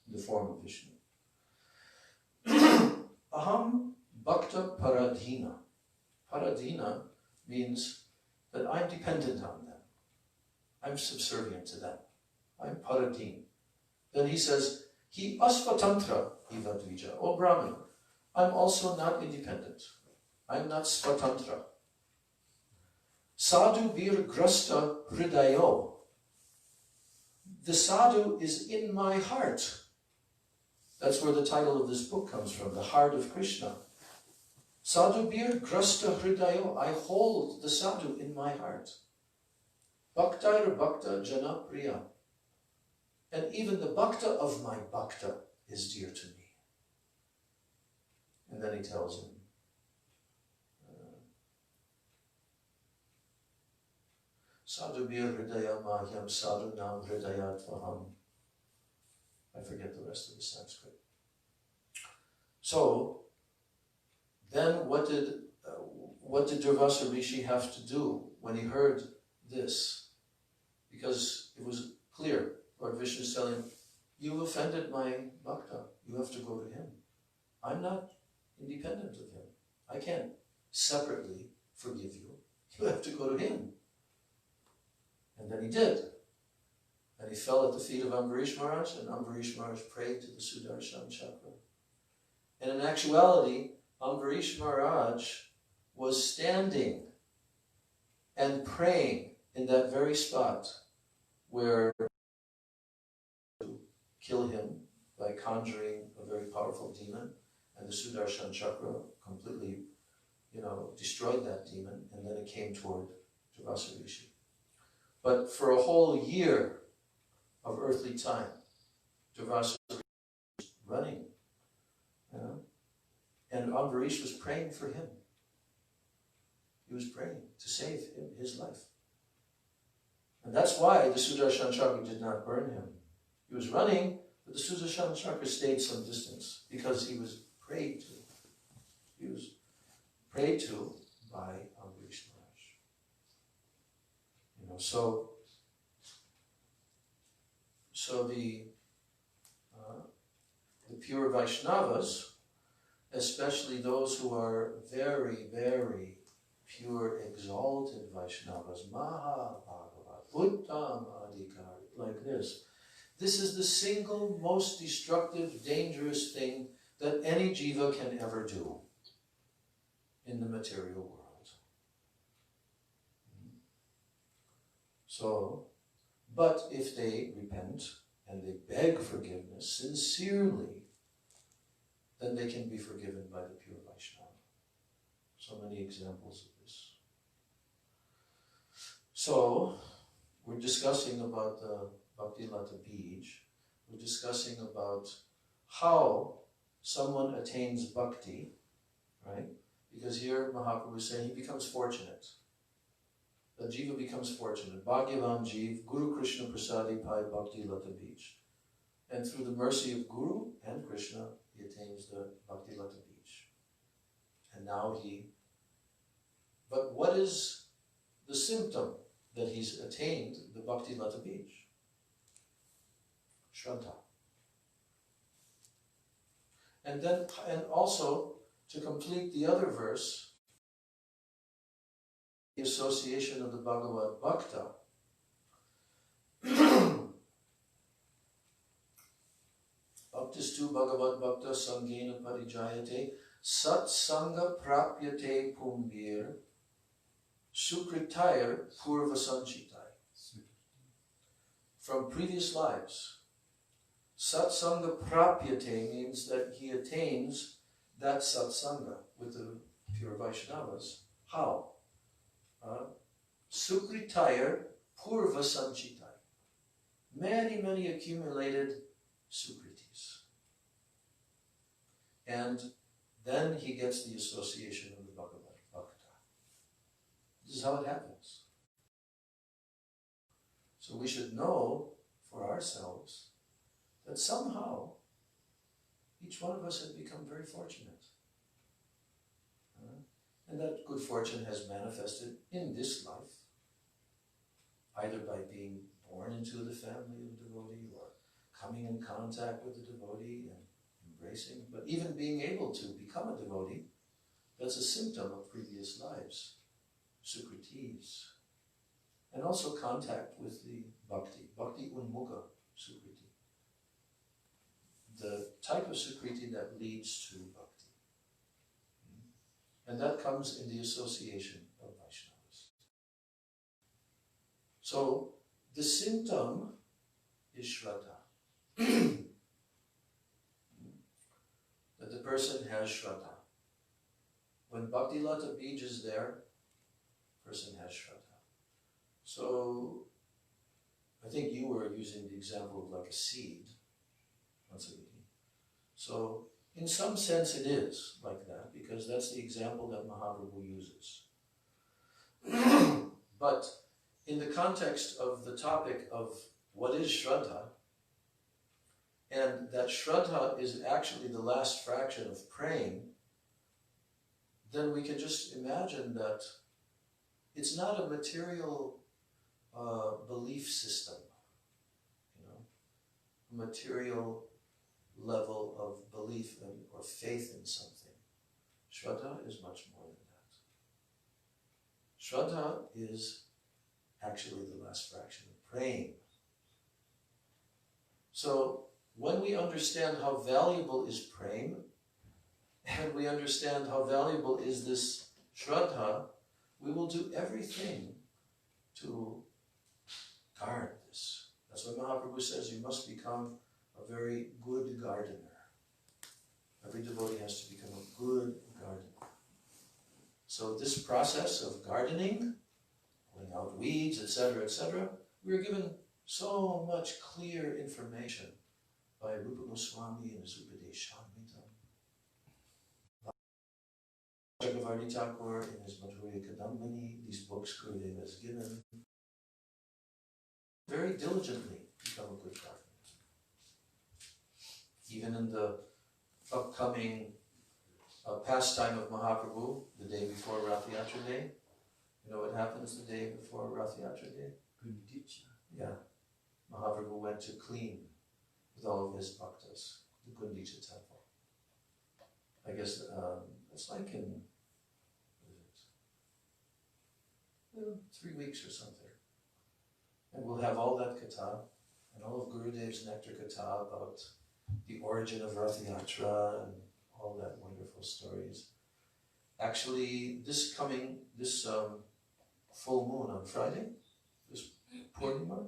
S1: in the form of Vishnu. Aham bhakta paradhina. Paradhina means that I'm dependent on them. I'm subservient to them. I'm paradhin. Then he says, he asvatantra iva dvija. O Brahman, I'm also not independent. I'm not svatantra. Sadhu bir grasta hridayo. The sadhu is in my heart. That's where the title of this book comes from, the heart of Krishna. Sadhu bir grasta hridayo. I hold the sadhu in my heart. Bhaktair bhakta jana priya. And even the bhakta of my bhakta is dear to me. And then he tells him, Sadhu bir hridaya mahyam sadhu nam hridayatvaham. I forget the rest of the Sanskrit. So, then what did Durvasa Rishi have to do when he heard this? Because it was clear. Lord Vishnu is telling him, you offended my bhakta. You have to go to him. I'm not independent of him. I can't separately forgive you. You have to go to him. And then he did. And he fell at the feet of Ambarish Maharaj, and Ambarish Maharaj prayed to the Sudarshan Chakra. And in actuality, Ambarish Maharaj was standing and praying in that very spot where to kill him by conjuring a very powerful demon, and the Sudarshan Chakra completely, destroyed that demon, and then it came toward Durvasa Rishi. But for a whole year of earthly time, Durvasa was running, and Ambarish was praying for him. He was praying to save him, his life. And that's why the Sudarshan Chakra did not burn him. He was running, but the Sudarshan Chakra stayed some distance because he was prayed to. He was prayed to by Ambarish Maharaj. So the pure Vaishnavas, especially those who are very, very pure, exalted Vaishnavas, Maha Bhagavat, Uttam Adhikar, like this. This is the single most destructive, dangerous thing that any jiva can ever do in the material world. So, but if they repent and they beg forgiveness sincerely, then they can be forgiven by the pure Vaishnava. So many examples of this. So, we're discussing about the Bhakti Lata Bij. We're discussing about how someone attains bhakti, right? Because here Mahaprabhu is saying he becomes fortunate. The jiva becomes fortunate. Bhagyavan Jiv, Guru Krishna Prasadi Pai Bhakti Lata Bij. And through the mercy of Guru and Krishna, he attains the Bhakti Lata Bij. And now but what is the symptom that he's attained the Bhakti Lata Bij? Shraddha. And also, to complete the other verse, the association of the Bhagavad Bhakta. Bhaktistu Bhagavad Bhakta Sangena Parijayate Sat Sangha Prapyate Pumbir Sukritaya Purva Sanchitai. From previous lives. Satsanga Prapyate means that he attains that satsanga with the pure Vaishnavas. How? Sukritaya Purva Sanchitai. Many, many accumulated sukritis. And then he gets the association of the Bhagavad Bhakta. This is how it happens. So we should know for ourselves that somehow each one of us has become very fortunate. And that good fortune has manifested in this life, either by being born into the family of a devotee or coming in contact with the devotee and embracing, but even being able to become a devotee, that's a symptom of previous lives, sukritis, and also contact with the bhakti unmukha sukriti, the type of sukriti that leads to bhakti. And that comes in the association of Vaishnavas. So, the symptom is Shraddha. That the person has Shraddha. When Bhakti Lata Bij is there, person has Shraddha. So, I think you were using the example of like a seed. So, in some sense it is like that, because that's the example that Mahaprabhu uses. But in the context of the topic of what is Shraddha, and that Shraddha is actually the last fraction of praying, then we can just imagine that it's not a material belief system, a material level of belief or faith in something. Shraddha is much more than that. Shraddha is actually the last fraction of praying. So when we understand how valuable is praying, and we understand how valuable is this Shraddha, we will do everything to guard this. That's why Mahaprabhu says you must become a very good gardener. Every devotee has to become a good gardener. So this process of gardening, pulling out weeds, etc., we are given so much clear information by Rupa Goswami in his Upadeshamrita, Chakravarti Thakur in his Madhurya Kadambini, these books Gurudev has given. Very diligently become a good gardener. Even in the upcoming pastime of Mahaprabhu, the day before Rath Yatra Day, you know what happens the day before Rath Yatra Day?
S2: Gundicha.
S1: Yeah. Mahaprabhu went to clean with all of his bhaktas, the Gundicha temple. I guess it's like in 3 weeks or something. And we'll have all that Katha, and all of Gurudev's Nectar Katha about the origin of Rath Yatra and all that wonderful stories. Actually, this full moon on Friday, this Purnima,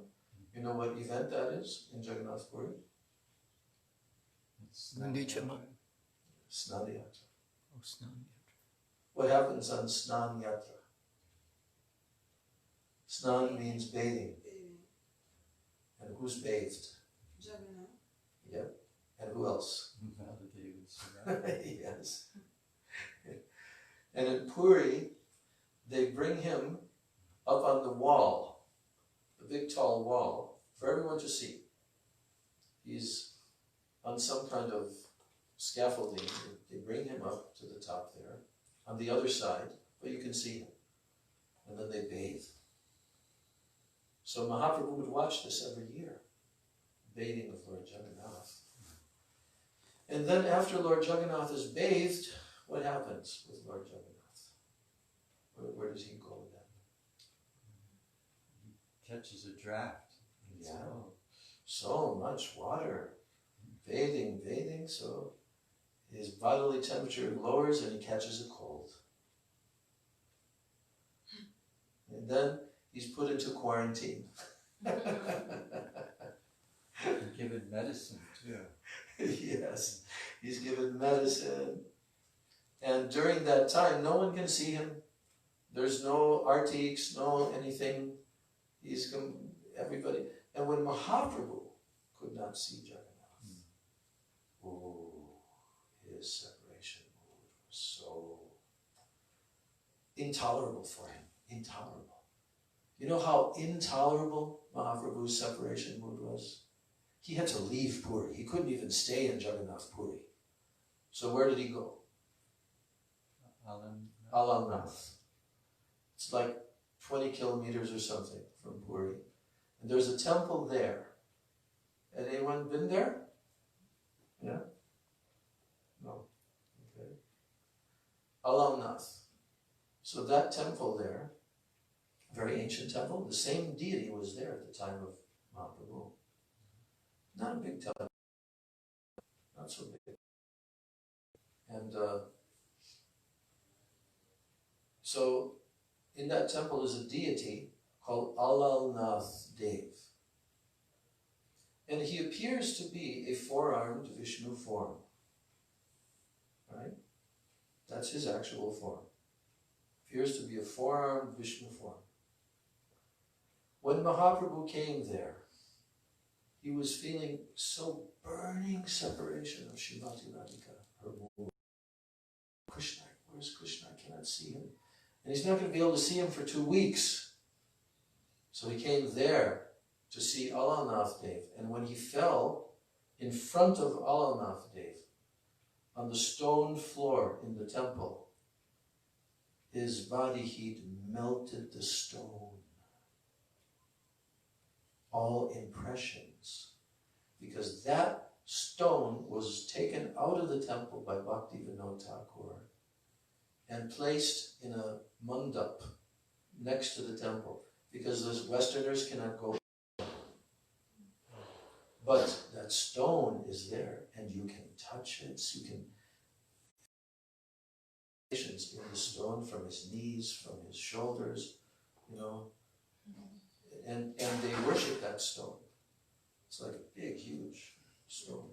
S1: you know what event that is in Jagannath Puri?
S4: Gundicha.
S1: Snan Yatra.
S4: Oh, Snan Yatra.
S1: What happens on Snan Yatra? Snan means bathing. And who's bathed?
S5: Jagannath.
S1: Yep. And who else? Yes. And in Puri, they bring him up on the wall, the big tall wall, for everyone to see. He's on some kind of scaffolding. They bring him up to the top there, on the other side, but you can see him. And then they bathe. So Mahaprabhu would watch this every year, bathing of Lord Jagannath. And then after Lord Jagannath is bathed, what happens with Lord Jagannath? Where does he go then?
S2: He catches a draft.
S1: Yeah, so much water. Bathing, so his bodily temperature lowers and he catches a cold. And then he's put into quarantine.
S2: And given medicine too.
S1: Yes, he's given medicine. And during that time, no one can see him. There's no artiques, no anything. Everybody. And when Mahaprabhu could not see Jagannath, his separation mood was so intolerable for him. Intolerable. You know how intolerable Mahaprabhu's separation mood was? He had to leave Puri. He couldn't even stay in Jagannath Puri. So where did he go? Alalnath. It's like 20 kilometers or something from Puri. And there's a temple there. Had anyone been there? Yeah? No. Okay. Alalnath. So that temple there, very ancient temple, the same deity was there at the time of Mahaprabhu. Not a big temple. Not so big. And so in that temple is a deity called Alalnath Dev. And he appears to be a four-armed Vishnu form. Right? That's his actual form. Appears to be a four-armed Vishnu form. When Mahaprabhu came there, he was feeling so burning separation of Srimati Radhika, her mood. Krishna, where's Krishna? I cannot see him. And he's not going to be able to see him for 2 weeks. So he came there to see Alalnath Dev. And when he fell in front of Alalnath Dev, on the stone floor in the temple, his body heat melted the stone. All impressions. Because that stone was taken out of the temple by Bhaktivinoda Thakur and placed in a mandap next to the temple, because those Westerners cannot go. But that stone is there, and you can touch it. You can in the stone from his knees, from his shoulders, and they worship that stone. It's like a big, huge stone.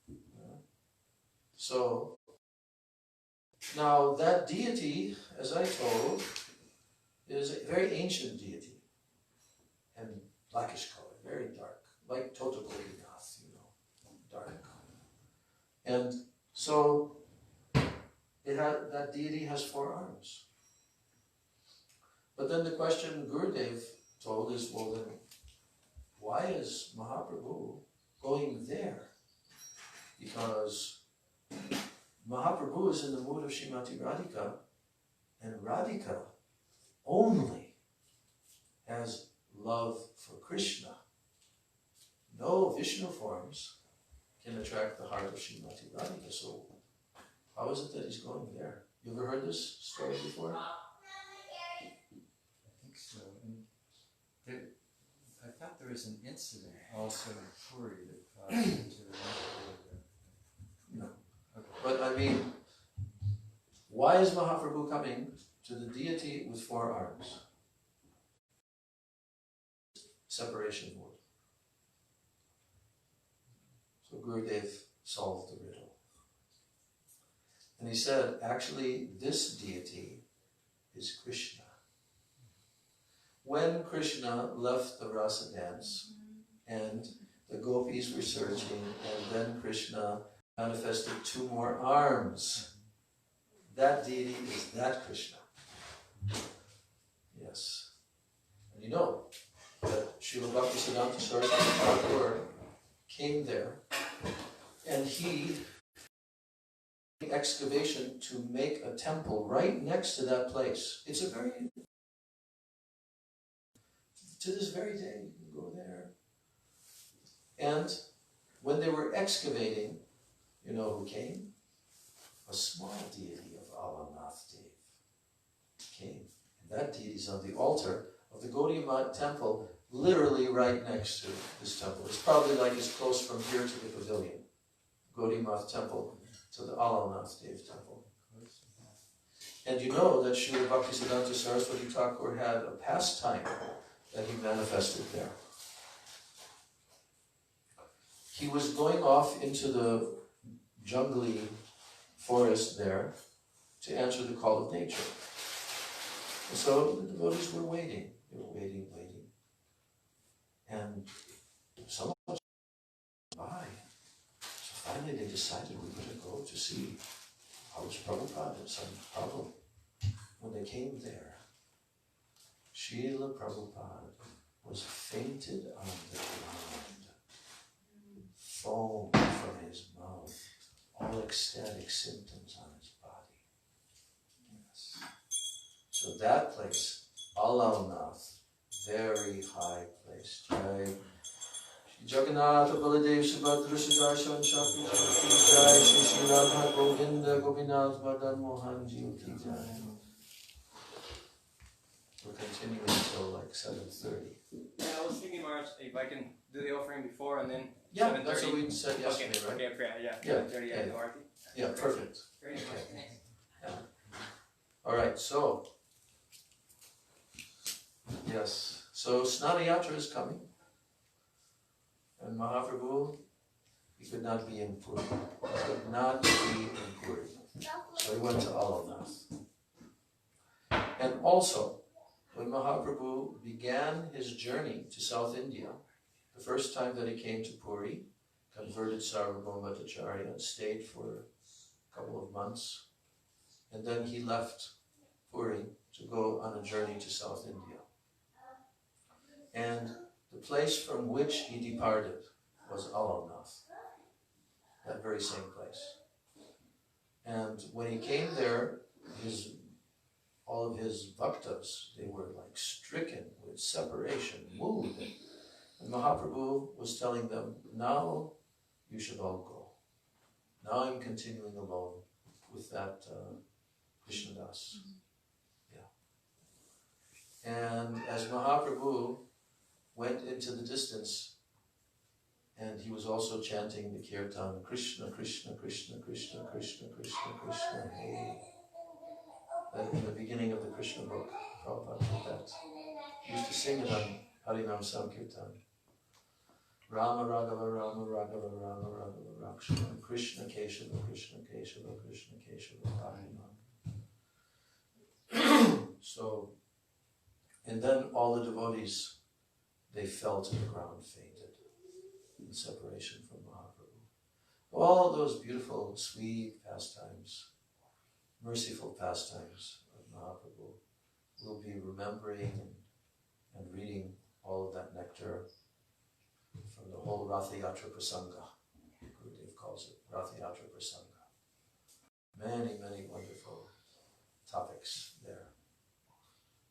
S1: Yeah. So now that deity, as I told, is a very ancient deity and blackish color, very dark, like Totapodinath, dark. And so that deity has 4 arms. But then the question Gurudev told is, well then, why is Mahaprabhu going there? Because Mahaprabhu is in the mood of Srimati Radhika, and Radhika only has love for Krishna. No Vishnu forms can attract the heart of Srimati Radhika. So how is it that he's going there? You ever heard this story before?
S2: I think so. And I thought there was an incident also in Puri that caused him to...
S1: No.
S2: Okay.
S1: But I mean, why is Mahaprabhu coming to the deity with 4 arms? Separation mode. So Gurudev solved the riddle. And he said, actually, this deity is Krishna. When Krishna left the rasa dance, and the gopis were searching, and then Krishna manifested 2 more arms, that deity is that Krishna. Yes. And you know that Srila Bhaktisiddhanta Saraswati Thakur came there, and he excavation to make a temple right next to that place. It's a very, to this very day, you can go there. And when they were excavating, you know who came? A small deity of Alalnath Dev came. And that deity is on the altar of the Gaudiya Math temple, literally right next to this temple. It's probably like as close from here to the pavilion. Gaudiya Math temple to the Alalnath Dev temple. And you know that Srila Bhaktisiddhanta Saraswati Thakur had a pastime that he manifested there. He was going off into the jungly forest there to answer the call of nature. And so the devotees were waiting. They were waiting. And someone was by. So finally they decided we better go to see how was Prabhupada had some problem. When they came there, Srila Prabhupada was fainted on the ground, foam from his mouth, all ecstatic symptoms on his body. Yes. So that place, Alalnath, very high place. Jai Jagannath Baladev Subhadra Sudar Shanshakti Jai Shri Radha Govinda Gopinath Madan Mohan Jyoti Jai. We're continuing until like 7:30.
S7: Yeah, I was thinking, Maharaj, if I can do the offering before and then
S1: Yeah,
S7: 7:30.
S1: that's what we said yesterday, right?
S7: Okay, yeah,
S1: Yeah,
S7: 7:30
S1: yeah.
S7: at the Aarti.
S1: Yeah, perfect.
S7: Great.
S1: Yeah. All right, so yes, so Snana Yatra is coming, and Mahaprabhu, he could not be in Puri. He could not be in Puri. So he went to Alalnath. And also, when Mahaprabhu began his journey to South India, the first time that he came to Puri, converted Sarvabhauma Bhattacharya and stayed for a couple of months, and then he left Puri to go on a journey to South India. And the place from which he departed was Alalnath, that very same place. And when he came there, all of his bhaktas, they were like stricken with separation, moved. And Mahaprabhu was telling them, now you should all go. Now I'm continuing alone with that Krishnadas. Yeah. And as Mahaprabhu went into the distance, and he was also chanting the kirtan, Krishna, Krishna, Krishna, Krishna, Krishna, Krishna, Krishna, Hey. That in the beginning of the Krishna book, Prabhupada did that. He used to sing it on Harinam Sankirtan. Rama Raghava, Rama Raghava, Rama Raghava, Rakshana, Krishna Keshava, Krishna Keshava, Krishna Keshava, Harinam. So, and then all the devotees, they fell to the ground, fainted, in separation from Mahaprabhu. All those beautiful, sweet pastimes, merciful pastimes of Mahaprabhu, we'll be remembering and reading all of that nectar from the whole Ratha Yatra Prasanga. Gurudev calls it Ratha Yatra Prasanga. Many, many wonderful topics there.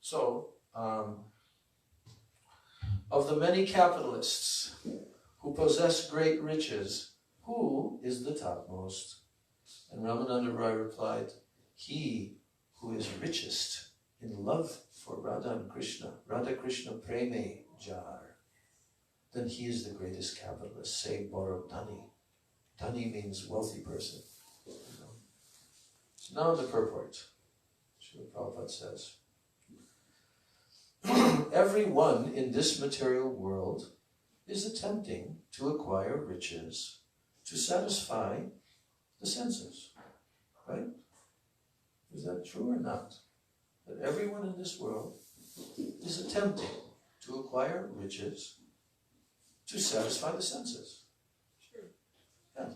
S1: So, of the many capitalists who possess great riches, who is the topmost? And Ramananda Rai replied, he who is richest in love for Radha and Krishna, Radha Krishna Preme Jar, then he is the greatest capitalist. Say borrow Dhani. Dhani means wealthy person. So now the purport. Srila Prabhupada says, everyone in this material world is attempting to acquire riches to satisfy the senses. Right? Is that true or not? That everyone in this world is attempting to acquire riches to satisfy the senses. Sure. Yeah.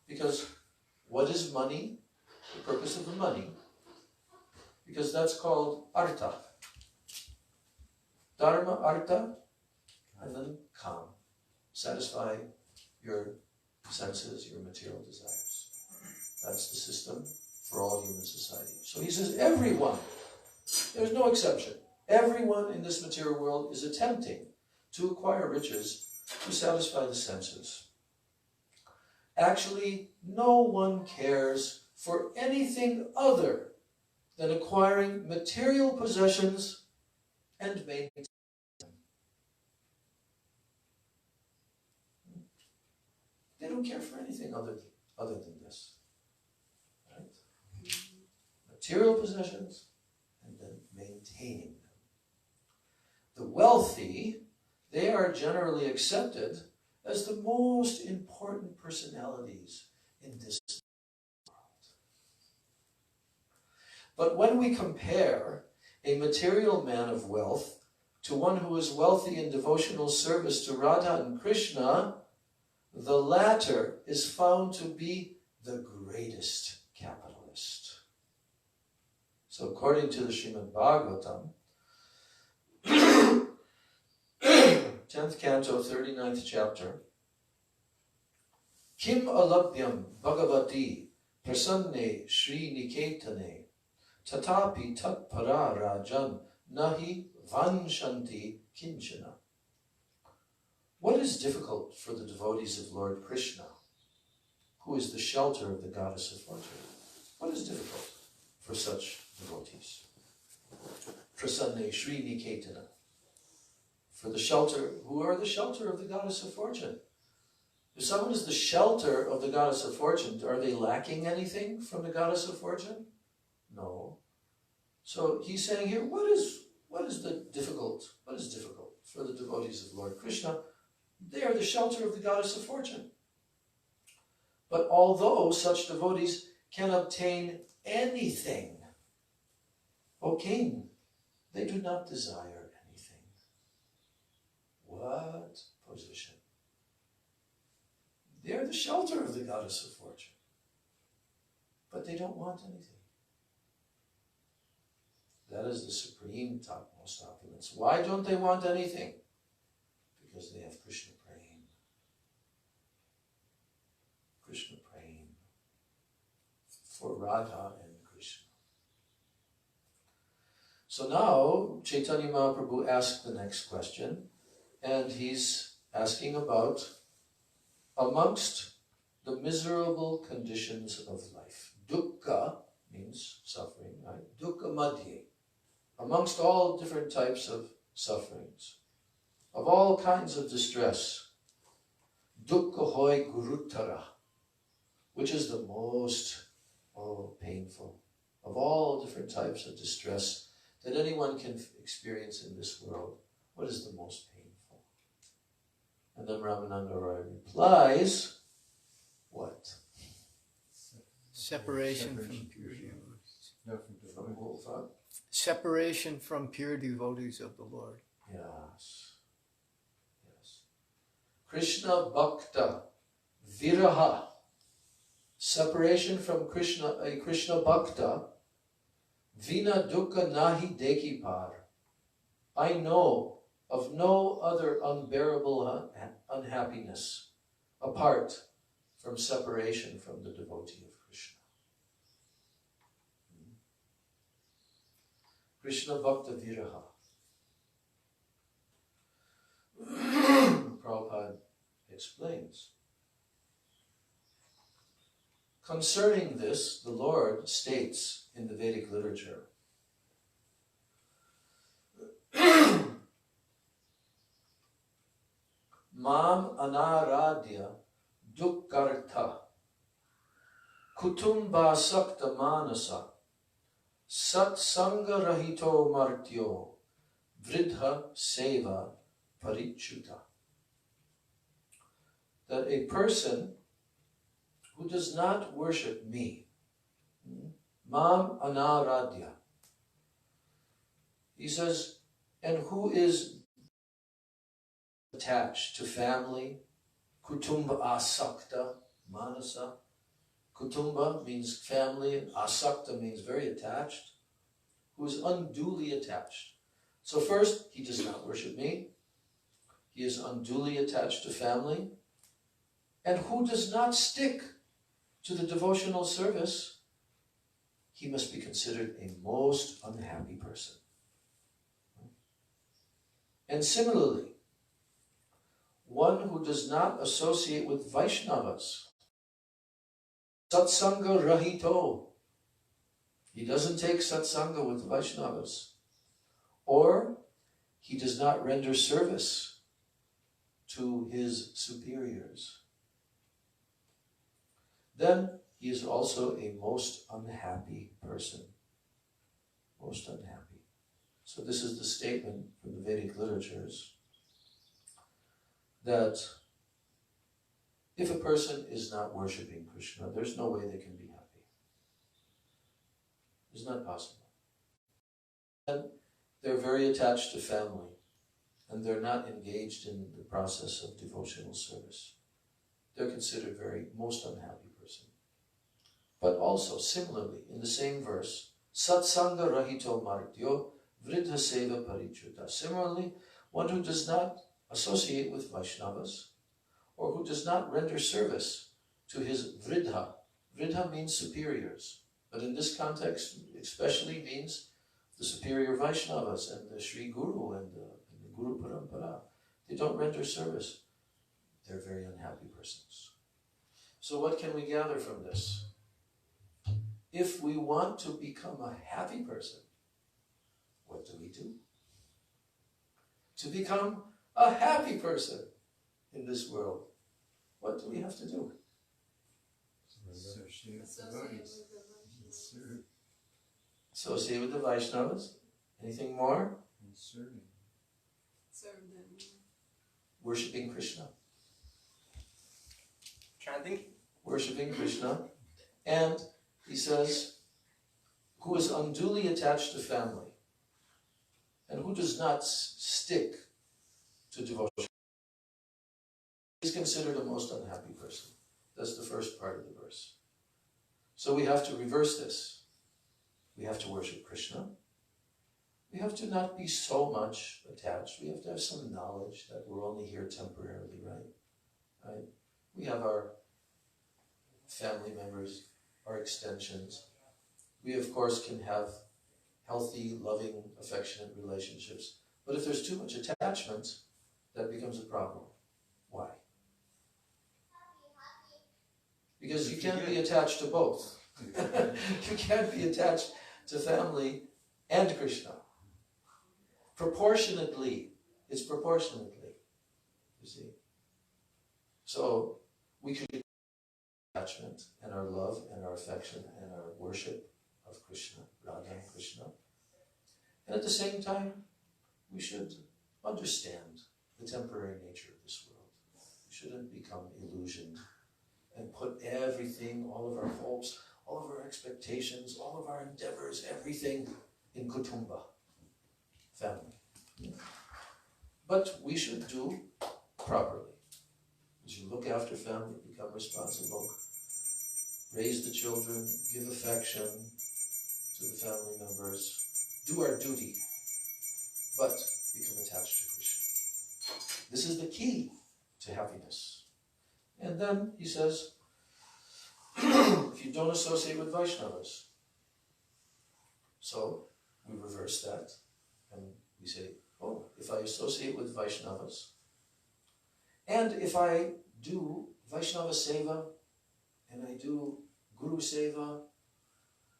S1: Because what is money? The purpose of the money. Because that's called artha. Dharma, artha, and then kam. Satisfy your senses, your material desires. That's the system for all human society. So he says everyone, there's no exception. Everyone in this material world is attempting to acquire riches to satisfy the senses. Actually, no one cares for anything other than acquiring material possessions and maintaining them. They don't care for anything other than this. Right? material possessions and then maintaining them. The wealthy, they are generally accepted as the most important personalities in this world. But when we compare a material man of wealth to one who is wealthy in devotional service to Radha and Krishna, the latter is found to be the greatest capitalist. So according to the Srimad Bhagavatam, 10th canto, 39th chapter, Kim alabhyam bhagavati prasanne Sri Niketane tatapi tat para rajan nahi vanshanti kinchana. What is difficult for the devotees of Lord Krishna, who is the shelter of the goddess of fortune? What is difficult for such devotees? Prasanne Sri Niketana. For the shelter, who are the shelter of the goddess of fortune? If someone is the shelter of the goddess of fortune, are they lacking anything from the goddess of fortune? No. So he's saying here, what is difficult for the devotees of Lord Krishna? They are the shelter of the goddess of fortune. But although such devotees can obtain anything, O king, they do not desire anything. What position? They are the shelter of the goddess of fortune, but they don't want anything. That is the supreme topmost opulence. Why don't they want anything? Because they have Krishna praying. Krishna praying for Radha and Krishna. So now Chaitanya Mahaprabhu asked the next question, and he's asking about amongst the miserable conditions of life. Dukkha means suffering, right? Dukkha madhye. Amongst all different types of sufferings, of all kinds of distress, dukkha hoy guruttara, which is the most painful of all different types of distress that anyone can experience in this world. What is the most painful? And then Ramananda Roy replies, what?
S4: Separation from pure devotees.
S2: No, from
S1: From whole thought?
S4: Separation from pure devotees of the Lord.
S1: Yes. Yes. Krishna Bhakta Viraha. Separation from Krishna, a Krishna Bhakta. Vina Dukkha Nahi Deki Par. I know of no other unbearable unhappiness apart from separation from the devotee of Krishna. Krishna Bhakta Viraha. Prabhupada explains. Concerning this, the Lord states in the Vedic literature, Mam anaradya dukkartha kutumba sakta manasa sat sanga rahito martyo vridha seva parichuta. That a person who does not worship me, mam anaradya, he says, and who is attached to family, kutumba asakta manasa. Kutumba means family, and asakta means very attached, who is unduly attached. So first, he does not worship me. He is unduly attached to family. And who does not stick to the devotional service, he must be considered a most unhappy person. And similarly, one who does not associate with Vaishnavas, satsanga rahito, he doesn't take satsanga with Vaishnavas, or he does not render service to his superiors, then he is also a most unhappy person. most unhappy. So this is the statement from the Vedic literatures that if a person is not worshipping Krishna, there's no way they can be happy. It's not possible. And they're very attached to family, and they're not engaged in the process of devotional service. They're considered most unhappy person. But also, similarly, in the same verse, Satsanga Rahito Mardyo Vridha Seva Parichuta. Similarly, one who does not associate with Vaishnavas, or who does not render service to his Vridha. Vridha means superiors, but in this context especially means the superior Vaishnavas and the Sri Guru and the Guru Parampara. They don't render service. They're very unhappy persons. So what can we gather from this? If we want to become a happy person, what do we do? To become a happy person in this world, what do we have to do?
S2: Associate with the devotees. Serve.
S1: Associate with the Vaishnavas. Anything more?
S2: And serving.
S5: Serve them.
S1: Worshipping Krishna.
S7: Chanting.
S1: Worshipping Krishna. And he says, who is unduly attached to family and who does not stick to devotion, is considered a most unhappy person. That's the first part of the verse. So we have to reverse this. We have to worship Krishna. We have to not be so much attached. We have to have some knowledge that we're only here temporarily, right? We have our family members, our extensions. We, of course, can have healthy, loving, affectionate relationships. But if there's too much attachment, that becomes a problem. Why? Because you can't be attached to both. You can't be attached to family and Krishna. Proportionately. It's proportionately. You see? So we could attachment and our love and our affection and our worship of Krishna, Radha and Krishna. And at the same time, we should understand the temporary nature of this world. We shouldn't become illusioned and put everything, all of our hopes, all of our expectations, all of our endeavors, everything in kutumba, family. But we should do properly. We should look after family, become responsible, raise the children, give affection to the family members, do our duty, but become attached to Krishna. This is the key to happiness. And then he says, if you don't associate with Vaishnavas, so we reverse that and we say, oh, if I associate with Vaishnavas, and if I do Vaishnava Seva, and I do Guru Seva,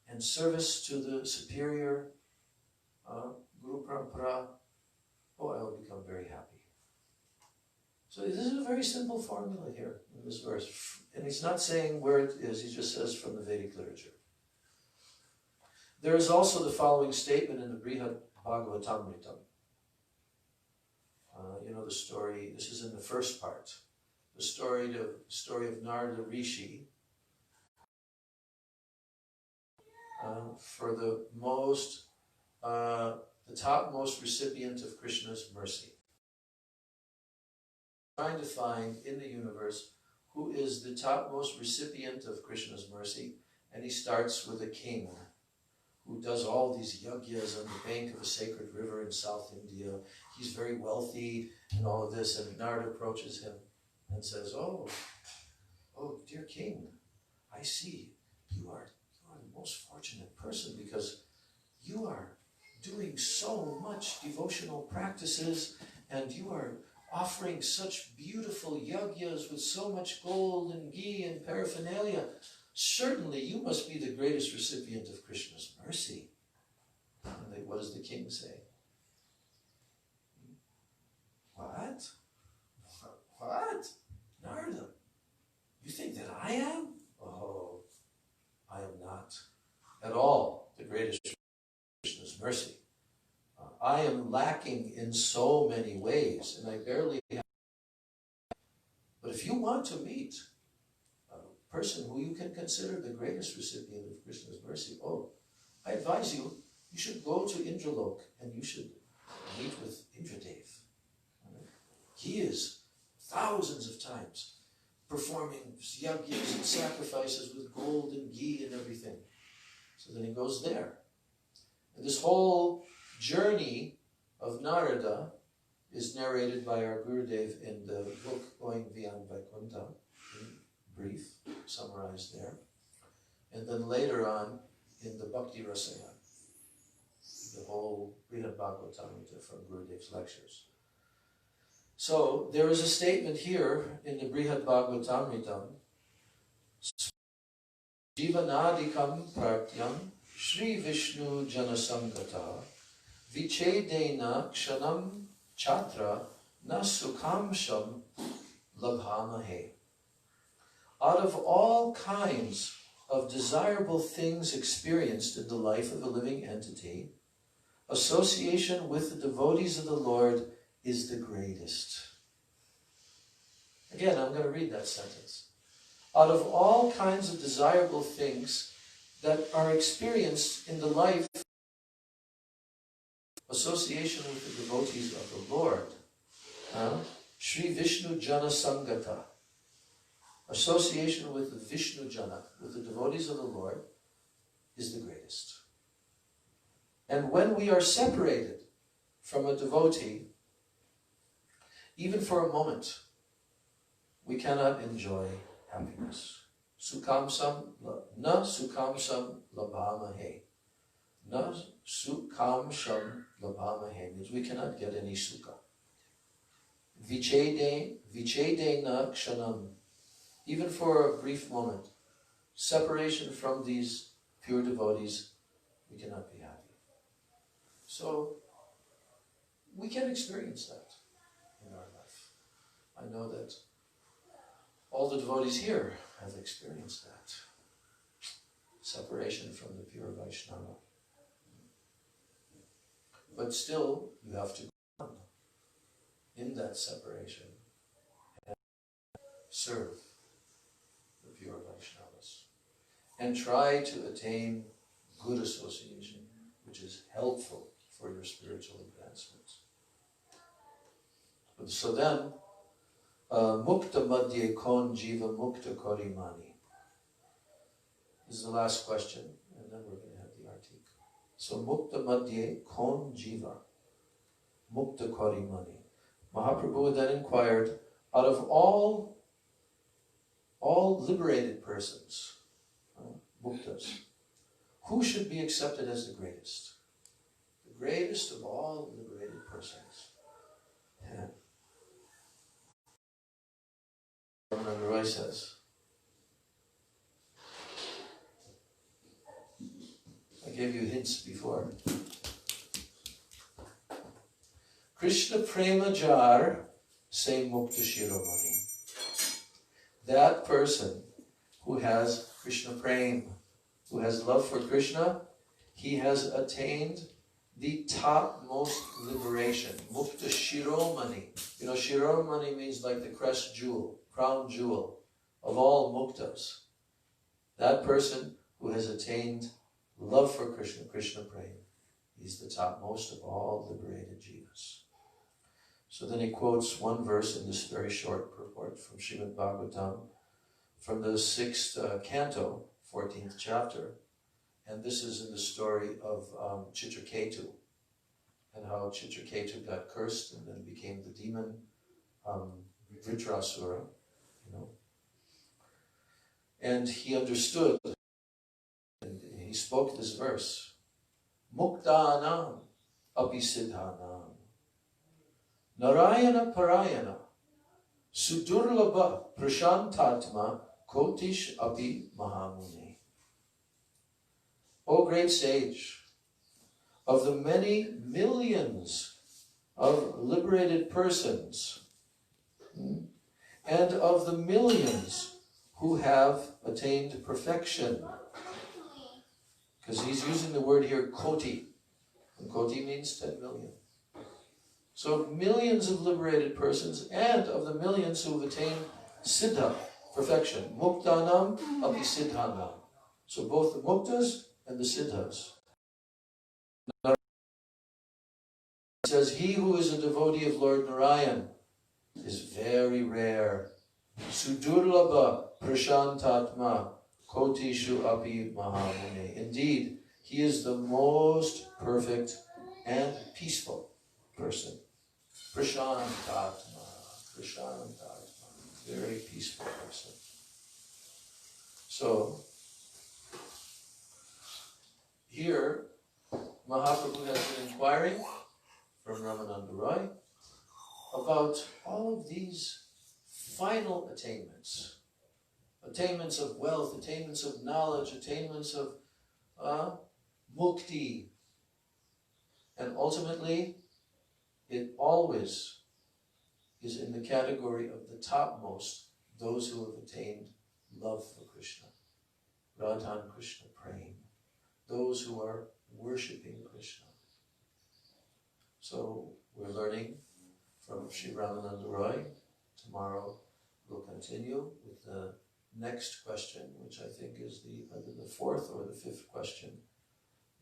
S1: and service to the superior Guru Parampara, oh, I will become very happy. So this is a very simple formula here in this verse. And he's not saying where it is, he just says from the Vedic literature. There is also the following statement in the Brihad Bhagavatamritam. You know the story, this is in the first part. The story of Narada Rishi for the topmost recipient of Krishna's mercy. Trying to find in the universe who is the topmost recipient of Krishna's mercy, and he starts with a king who does all these yagyas on the bank of a sacred river in South India. He's very wealthy and all of this, and Narada approaches him and says, oh, dear king, I see you are the most fortunate person because you are doing so much devotional practices and you are offering such beautiful yagyas with so much gold and ghee and paraphernalia. Certainly you must be the greatest recipient of Krishna's mercy. And what does the king say? What? What? Narada, you think that I am? Oh, I am not at all the greatest Krishna's mercy. I am lacking in so many ways, and I barely have. But if you want to meet a person who you can consider the greatest recipient of Krishna's mercy, I advise you, you should go to Indralok and you should meet with Indradev. He is thousands of times performing yajnas and sacrifices with gold and ghee and everything. So then he goes there. And this whole journey of Narada is narrated by our Gurudev in the book Going Beyond Vaikuntha, in brief, summarized there. And then later on in the Bhakti Rasaya, the whole Brihad Bhagavatamrita from Gurudev's lectures. So there is a statement here in the Brihad Bhagavatamrita, Jivanadikam Pratyam Shri Vishnu Janasangata Vichedena Kshanam Chatra Na Sukhamsham Labhamahe. Out of all kinds of desirable things experienced in the life of a living entity, association with the devotees of the Lord is the greatest. Again, I'm going to read that sentence. Out of all kinds of desirable things that are experienced in the life, association with the devotees of the Lord, Sri Vishnu Jana Sangata, association with the Vishnu Jana, with the devotees of the Lord, is the greatest. And when we are separated from a devotee, even for a moment, we cannot enjoy happiness. Sukhamsam, na sukhamsam labhamahe. Na sukhamsam labhamahe means we cannot get any sukha. Vichede na kshanam. Even for a brief moment, separation from these pure devotees, we cannot be happy. So, we can experience that in our life. I know that all the devotees here have experienced that. Separation from the pure Vaishnava. But still, you have to go on in that separation and serve the pure Vaishnavas. And try to attain good association, which is helpful for your spiritual advancement. So then, Mukta Madhye Kon Jiva Mukta Korimani. This is the last question, and then we're going to have the article. So Mukta Madhye Kon Jiva Mukta Korimani. Mahaprabhu then inquired, out of all liberated persons, muktas, who should be accepted as the greatest? The greatest of all liberated persons. Yeah. Ramananda Roy says, I gave you hints before. Krishna Prema Jar say Mukta Shiromani. That person who has Krishna Prema, who has love for Krishna, he has attained the topmost liberation. Mukta Shiromani. You know, Shiromani means like the crest jewel, crown jewel of all muktas. That person who has attained love for Krishna, Krishna Prema, he's the topmost of all liberated jivas. So then he quotes one verse in this very short purport from Srimad Bhagavatam, from the 6th canto, 14th chapter. And this is in the story of Chitraketu, and how Chitraketu got cursed and then became the demon Vritrasura, you know. And he understood, and he spoke this verse, Muktanam Abhisiddhanam Narayana Parayana Sudurlabha Prashantatma Kotish Api Mahamuni. O great sage, of the many millions of liberated persons, and of the millions who have attained perfection, because he's using the word here, koti. And Koti means 10 million. So millions of liberated persons, and of the millions who have attained Siddha, perfection, Muktanam api Siddhanam. So both the Muktas and the Siddhas. It says, he who is a devotee of Lord Narayan is very rare. Sudurlabha prashantatma kotishu api mahamune. Indeed, he is the most perfect and peaceful person. Prashantatma, very peaceful person. So, here, Mahaprabhu has been inquiring from Ramananda Roy about all of these final attainments. Attainments of wealth, attainments of knowledge, attainments of mukti. And ultimately, it always is in the category of the topmost, those who have attained love for Krishna. Radha and Krishna praying. Those who are worshipping Krishna. So we're learning from Sri Ramananda Roy. Tomorrow we'll continue with the next question, which I think is either the fourth or the fifth question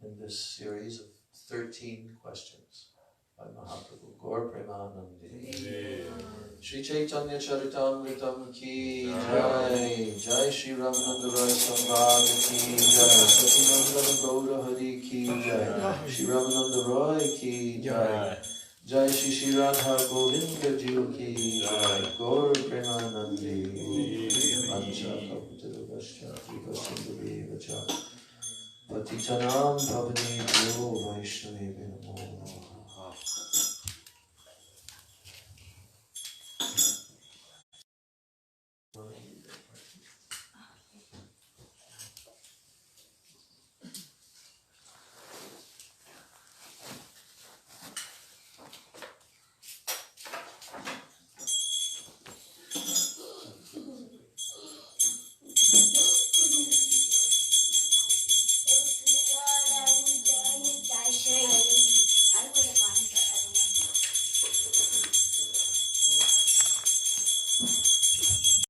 S1: in this series of 13 questions by Mahaprabhu. Gaur Premanandi. Shri Chaitanya Charitamritam ki jai. Jai Shri Ramananda Roy Sambhava ki jai. Satinandana Gaura Hari ki jai. Shri Ramananda Roy ki jai. Jai Shri Shri Radha Govinda Jiu ki jai. Gaur Premanandi. Ancha Kaputara Vascha Trika Sundari Vacha Patitanam Pavani Guru Vaishnavi Namo.